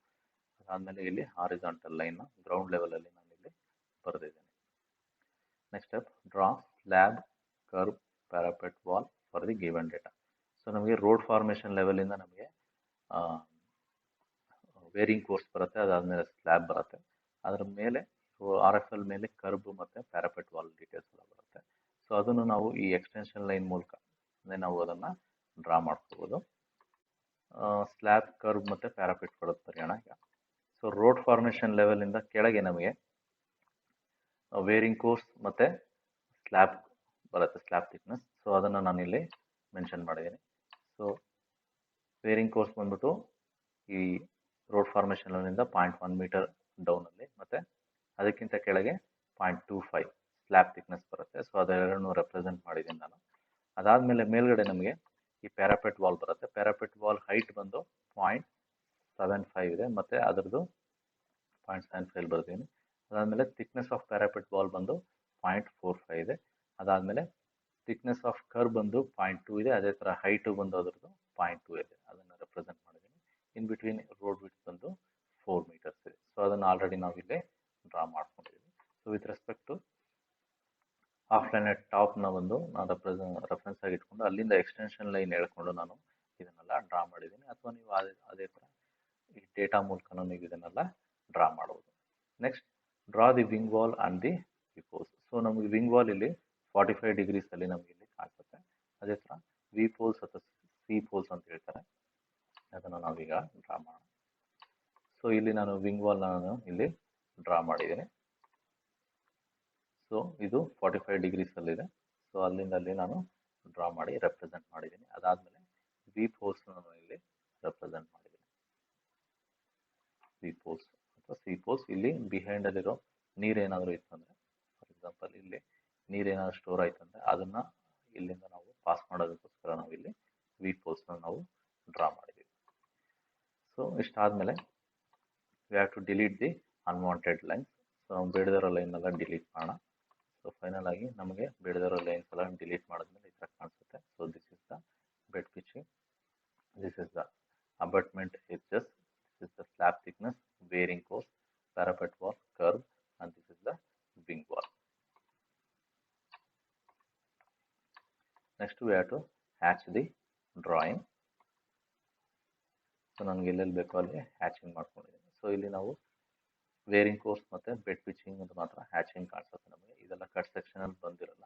ಅದಾದಮೇಲೆ ಇಲ್ಲಿ ಹಾರಿಜಾಂಟಲ್ ಲೈನ್ನ ಗ್ರೌಂಡ್ ಲೆವೆಲಲ್ಲಿ ನಾನು ಇಲ್ಲಿ ಬರೆದಿದ್ದೀನಿ. Next step, draw slab, kerb, parapet wall for the given data. So ನಮಗೆ ರೋಡ್ ಫಾರ್ಮೇಷನ್ ಲೆವೆಲಿಂದ ನಮಗೆ ವೇರಿಂಗ್ ಕೋರ್ಸ್ ಬರುತ್ತೆ, ಅದಾದಮೇಲೆ ಸ್ಲ್ಯಾಬ್ ಬರುತ್ತೆ, ಅದರ ಮೇಲೆ RFL ಮೇಲೆ ಕರ್ಬ್ ಮತ್ತು ಪ್ಯಾರಾಪೆಟ್ ವಾಲ್ ಡೀಟೇಲ್ಸ್ ಎಲ್ಲ ಬರುತ್ತೆ. ಸೊ ಅದನ್ನು ನಾವು ಈ ಎಕ್ಸ್ಟೆನ್ಷನ್ ಲೈನ್ ಮೂಲಕ ನಾವು ಅದನ್ನು ಡ್ರಾ ಮಾಡ್ಕೋಬೋದು. ಸ್ಲ್ಯಾಬ್, ಕರ್ವ್ ಮತ್ತು ಪ್ಯಾರಾಪೆಟ್ ಕೊಡೋದು ಬರೆಯೋಣ ಈಗ. ಸೊ ರೋಡ್ ಫಾರ್ಮೇಷನ್ ಲೆವೆಲಿಂದ ಕೆಳಗೆ ನಮಗೆ ವೇರಿಂಗ್ ಕೋರ್ಸ್ ಮತ್ತು ಸ್ಲ್ಯಾಬ್ ಬರುತ್ತೆ, ಸ್ಲ್ಯಾಬ್ ಥಿಕ್ನೆಸ್. ಸೊ ಅದನ್ನು ನಾನು ಇಲ್ಲಿ ಮೆನ್ಷನ್ ಮಾಡಿದ್ದೀನಿ. ಸೊ ವೇರಿಂಗ್ ಕೋರ್ಸ್ ಬಂದ್ಬಿಟ್ಟು ಈ ರೋಡ್ ಫಾರ್ಮೇಷನ್ನಿಂದ 0.1 ಮೀಟರ್ ಡೌನಲ್ಲಿ, ಮತ್ತು ಅದಕ್ಕಿಂತ ಕೆಳಗೆ 0.25 ಸ್ಲ್ಯಾಬ್ ಥಿಕ್ನೆಸ್ ಬರುತ್ತೆ. ಸೊ ಅದೆರಡನ್ನೂ ರೆಪ್ರೆಸೆಂಟ್ ಮಾಡಿದ್ದೀನಿ ನಾನು. ಅದಾದಮೇಲೆ ಮೇಲ್ಗಡೆ ನಮಗೆ ಈ ಪ್ಯಾರಾಪೆಟ್ ವಾಲ್ ಬರುತ್ತೆ. ಪ್ಯಾರಾಪೆಟ್ ವಾಲ್ ಹೈಟ್ ಬಂದು 0.75 ಇದೆ, ಮತ್ತು ಅದರದ್ದು 0.75 ಬರ್ತೀನಿ. ಅದಾದಮೇಲೆ ಥಿಕ್ನೆಸ್ ಆಫ್ ಪ್ಯಾರಾಪೆಟ್ ವಾಲ್ ಬಂದು 0.45 ಇದೆ. ಅದಾದಮೇಲೆ ಥಿಕ್ನೆಸ್ ಆಫ್ ಕರ್ವ್ ಬಂದು 0.2 ಇದೆ, ಅದೇ ಥರ ಹೈಟು ಬಂದು ಅದರದ್ದು 0.2 ಇದೆ, ಅದನ್ನು ರೆಪ್ರೆಸೆಂಟ್ ಮಾಡಿದ್ದೀನಿ. ಇನ್ ಬಿಟ್ವೀನ್ ರೋಡ್ ವಿಡ್ತ್ ಬಂದು 4 ಮೀಟರ್ಸ್ ಇದೆ. ಸೊ ಅದನ್ನು ಆಲ್ರೆಡಿ ನಾವು ಇಲ್ಲಿ ಡ್ರಾ ಮಾಡ್ಕೊಂಡಿದ್ದೀವಿ. So with respect to half plan at ಟಾಪ್ನ ಒಂದು ನಾನು ರೆಫರೆನ್ಸ್ ಆಗಿ ಇಟ್ಕೊಂಡು ಅಲ್ಲಿಂದ ಎಕ್ಸ್ಟೆನ್ಷನ್ ಲೈನ್ ಹೇಳ್ಕೊಂಡು ನಾನು ಇದನ್ನೆಲ್ಲ ಡ್ರಾ ಮಾಡಿದ್ದೀನಿ. ಅಥವಾ ನೀವು ಅದೇ ಥರ ಈ ಡೇಟಾ ಮೂಲಕನೂ ನೀವು ಇದನ್ನೆಲ್ಲ ಡ್ರಾ ಮಾಡ್ಬೋದು. Next, draw the wing wall and the V poles. So ನಮಗೆ ವಿಂಗ್ ವಾಲ್ ಇಲ್ಲಿ 45 ಡಿಗ್ರೀಸಲ್ಲಿ ನಮಗೆ ಇಲ್ಲಿ ಕಾಣಿಸುತ್ತೆ. ಅದೇ ಥರ ವಿ ಪೋಲ್ಸ್ ಅಥವಾ ಸಿ ಪೋಲ್ಸ್ ಅಂತ ಹೇಳ್ತಾರೆ, ಅದನ್ನು ನಾವೀಗ ಡ್ರಾ ಮಾಡೋಣ. ಸೊ ಇಲ್ಲಿ ನಾನು ವಿಂಗ್ ವಾಲ್ ನಾನು ಇಲ್ಲಿ ಡ್ರಾ ಮಾಡಿದ್ದೀನಿ. ಸೊ ಇದು 45 ಡಿಗ್ರೀಸಲ್ಲಿದೆ. ಸೊ ಅಲ್ಲಿಂದ ಅಲ್ಲಿ ನಾನು ಡ್ರಾ ಮಾಡಿ ರೆಪ್ರೆಸೆಂಟ್ ಮಾಡಿದ್ದೀನಿ. ಅದಾದಮೇಲೆ ವಿ ಪೋಲ್ಸ್ ನಾನು ಇಲ್ಲಿ ರೆಪ್ರೆಸೆಂಟ್ ಮಾಡಿದ್ದೀನಿ. ವಿ ಪೋಲ್ಸ್ ಅಥವಾ ಸಿ ಪೋಲ್ಸ್, ಇಲ್ಲಿ ಬಿಹೈಂಡಲ್ಲಿರೋ ನೀರೇನಾದರೂ ಇತ್ತಂದರೆ, ಫಾರ್ ಎಕ್ಸಾಂಪಲ್ ಇಲ್ಲಿ ನೀರೇನಾದರೂ ಸ್ಟೋರ್ ಆಯ್ತಂದರೆ ಅದನ್ನು ಇಲ್ಲಿಂದ ನಾವು ಪಾಸ್ ಮಾಡೋದಕ್ಕೋಸ್ಕರ ನಾವು ಇಲ್ಲಿ ವಿ ಪೋಲ್ಸ್ನ ನಾವು ಡ್ರಾ ಮಾಡಿದ್ದೀವಿ. ಸೊ ಇಷ್ಟಾದಮೇಲೆ we have to delete the unwanted lines. So ನಾವು ಬೇಡದಿರೋ ಲೈನ್ನೆಲ್ಲ ಡಿಲೀಟ್ ಮಾಡೋಣ. ಸೊ ಫೈನಲ್ ಆಗಿ ನಮಗೆ ಬೇಡದಿರೋ ಲೈನ್ಸ್ ಎಲ್ಲ ಡಿಲೀಟ್ ಮಾಡಿದ್ಮೇಲೆ ಈ ಥರ ಕಾಣಿಸುತ್ತೆ. So this is the bed pitching, this is the abutment edges, this is the slab thickness, wearing course, parapet wall, kerb, and this is the wing wall. Next we have to hatch the drawing. So ನನಗೆ ಎಲ್ಲೆಲ್ಲಿ ಬೇಕೋ ಅಲ್ಲಿ ಹ್ಯಾಚಿಂಗ್ ಮಾಡ್ಕೊಂಡಿದ್ದೀನಿ. ಸೊ ಇಲ್ಲಿ ನಾವು ವೇರಿಂಗ್ ಕೋರ್ಸ್ ಮತ್ತು ಬೆಡ್ ಪಿಚಿಂಗ್ ಅಂತ ಮಾತ್ರ ಹ್ಯಾಚಿಂಗ್ ಕಾಣಿಸುತ್ತೆ ನಮಗೆ, ಇದೆಲ್ಲ ಕಟ್ ಸೆಕ್ಷನಲ್ಲಿ ಬಂದಿರಲ್ಲ.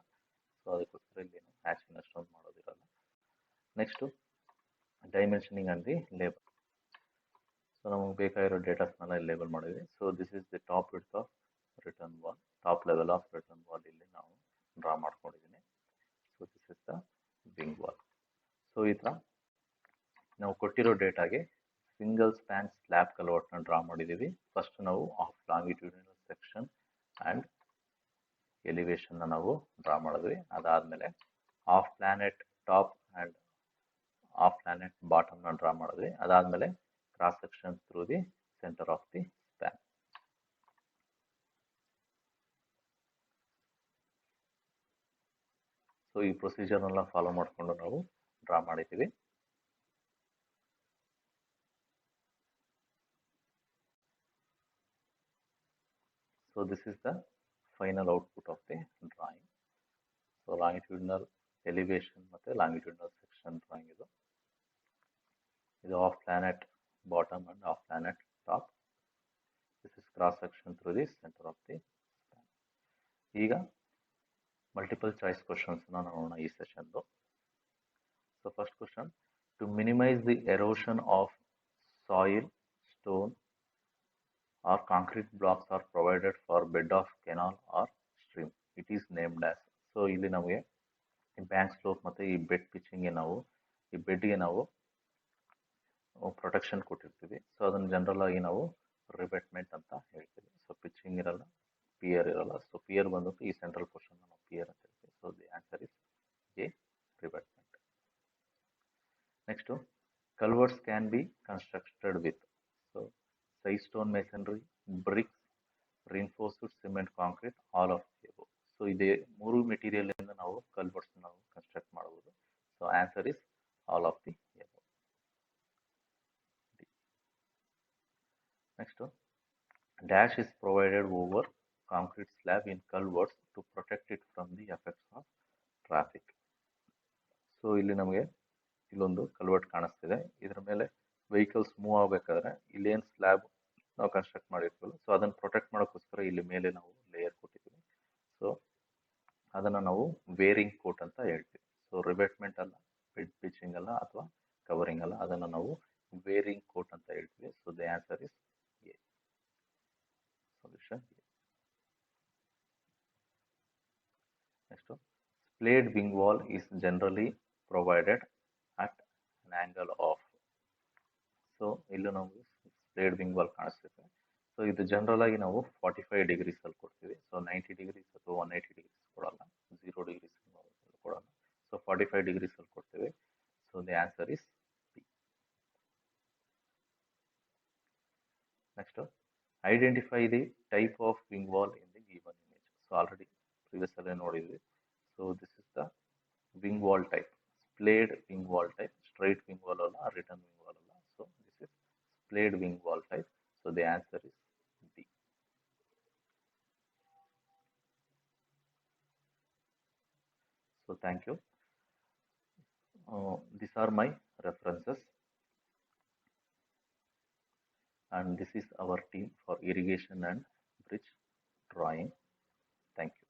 ಸೊ ಅದಕ್ಕೋಸ್ಕರ ಇಲ್ಲಿ ಹ್ಯಾಚಿಂಗ್ ಅಷ್ಟೊಂದು ಮಾಡೋದಿರಲ್ಲ. Next dimensioning and the label. So ನಮಗೆ ಬೇಕಾಗಿರೋ ಡೇಟಾಸ್ನೆಲ್ಲ ಇಲ್ಲಿ ಲೇಬಲ್ ಮಾಡಿದ್ವಿ. So this is the top width of return wall, top level of return wall ಇಲ್ಲಿ ನಾವು ಡ್ರಾ ಮಾಡ್ಕೊಂಡಿದ್ದೀನಿ. So this is the wing wall. So ಈ ಥರ ನಾವು ಕೊಟ್ಟಿರೋ ಡೇಟಾಗೆ ಸಿಂಗಲ್ ಸ್ಪ್ಯಾನ್ ಸ್ಲ್ಯಾಬ್ ಕಲ್ವರ್ಟ್ನ ಡ್ರಾ ಮಾಡಿದ್ದೀವಿ. ಫಸ್ಟ್ ನಾವು ಆಫ್ ಲಾಂಗಿಟ್ಯೂಡಿನಲ್ ಸೆಕ್ಷನ್ ಆ್ಯಂಡ್ ಎಲಿವೇಶನ್ನ ನಾವು ಡ್ರಾ ಮಾಡಿದ್ವಿ. ಅದಾದಮೇಲೆ half plan at top and half planet ಬಾಟಮ್ನ draw ಮಾಡಿದ್ವಿ. ಅದಾದಮೇಲೆ cross section through the centre of the span. So ಈ ಪ್ರೊಸೀಜರ್ನೆಲ್ಲ ಫಾಲೋ ಮಾಡಿಕೊಂಡು ನಾವು ಡ್ರಾ ಮಾಡಿದ್ದೀವಿ. So this is the final output of the drawing. So longitudinal elevation ಮತ್ತೆ longitudinal section drawing ಇದು off planet bottom and off planet top. This is cross section through the center of the span. ಈಗ multiple choice questions ನೋಡೋಣ ಈ session. So first question, to minimize the erosion of soil, stone or concrete blocks are provided for bed of canal or stream. It is named as. So ಇಲ್ಲಿ ನಮಗೆ ಬ್ಯಾಂಕ್ ಸ್ಲೋಪ್ ಮತ್ತು ಈ ಬೆಡ್ ಪಿಚ್ಚಿಂಗ್ಗೆ ನಾವು ಈ ಬೆಡ್ಗೆ ನಾವು ಪ್ರೊಟೆಕ್ಷನ್ ಕೊಟ್ಟಿರ್ತೀವಿ. ಸೊ ಅದನ್ನು ಜನರಲ್ ಆಗಿ ನಾವು ರಿಬೆಟ್ಮೆಂಟ್ ಅಂತ ಹೇಳ್ತೀವಿ. ಸೊ ಪಿಚ್ಚಿಂಗ್ ಇರಲ್ಲ, ಪಿಯರ್ ಇರಲ್ಲ. ಸೊ ಪಿಯರ್ ಬಂದ್ಬಿಟ್ಟು ಈ ಸೆಂಟ್ರಲ್ ಪೋರ್ಷನ್ ನಾವು ಪಿಯರ್ ಅಂತ ಹೇಳ್ತೀವಿ. So the answer is A, abutment. Next, culverts can be constructed with. So size stone masonry, bricks, reinforced cement concrete, all of the above. So ಇದೇ ಮೂರು ಮೆಟೀರಿಯಲ್ ಇಂದ ನಾವು ಕಲ್ವರ್ಟ್ಸ್ ನಾವು ಕನ್ಸ್ಟ್ರಕ್ಟ್ ಮಾಡಬಹುದು. So answer is all of the above. Next, dash is provided over concrete slab in culverts to protect it from the effects of traffic. So ಇಲ್ಲಿ ನಮಗೆ ಇಲ್ಲೊಂದು ಕಲ್ವರ್ಟ್ ಕಾಣಿಸ್ತಿದೆ. ಇದರ ಮೇಲೆ ವೆಹಿಕಲ್ಸ್ ಮೂವ್ ಆಗಬೇಕಾದ್ರೆ ಇಲ್ಲೇನು ಸ್ಲ್ಯಾಬ್ ನಾವು ಕನ್ಸ್ಟ್ರಕ್ಟ್ ಮಾಡಿರ್ತೀವಲ್ಲ, ಸೊ ಅದನ್ನು ಪ್ರೊಟೆಕ್ಟ್ ಮಾಡೋಕ್ಕೋಸ್ಕರ ಇಲ್ಲಿ ಮೇಲೆ ನಾವು ಲೇಯರ್ ಕೊಟ್ಟಿದ್ದೀವಿ. ಸೊ ಅದನ್ನು ನಾವು ವೇರಿಂಗ್ ಕೋಟ್ ಅಂತ ಹೇಳ್ತೀವಿ. ಸೊ ರಿಬೆಟ್ಮೆಂಟ್ ಅಲ್ಲ, ಬೆಡ್ ಪಿಚಿಂಗ್ ಅಲ್ಲ, ಅಥವಾ ಕವರಿಂಗ್ ಅಲ್ಲ, ಅದನ್ನು ನಾವು ವೇರಿಂಗ್ ಕೋಟ್ ಅಂತ ಹೇಳ್ತೀವಿ. So the answer is A, solution A. Next, splayed wing wall is generally provided at an angle of. So ಇಲ್ಲೂ ನಮಗೆ ಸ್ಪ್ಲೇಡ್ ವಿಂಗ್ ವಾಲ್ ಕಾಣಿಸ್ತಿದೆ. ಸೊ ಇದು ಜನರಲ್ ಆಗಿ ನಾವು 45 ಡಿಗ್ರೀಸ್ ಅಲ್ಲಿ ಕೊಡ್ತೀವಿ. ಸೊ 90 ಡಿಗ್ರೀಸ್ ಅಥವಾ 180 ಡಿಗ್ರೀಸ್ ಕೊಡಲ್ಲ, 0 ಡಿಗ್ರೀಸ್ ಕೊಡಲ್ಲ. ಸೊ 45 ಡಿಗ್ರೀಸ್ ಅಲ್ಲಿ ಕೊಡ್ತೀವಿ. So the answer is B. Next, identify the type of wing wall in the given image. So already previous ಅಲ್ಲೇ ನೋಡಿದ್ವಿ. So this is the wing wall type, splayed wing wall type. Straight wing wall ಅಲ್ಲ, ರಿಟರ್ನ್ ವಿಂಗ್ ವಾಲ್ ಅಲ್ಲ. So this is splayed wing wall type. So the answer is B. So thank you. These are my references, and this is our team for irrigation and bridge drawing. Thank you.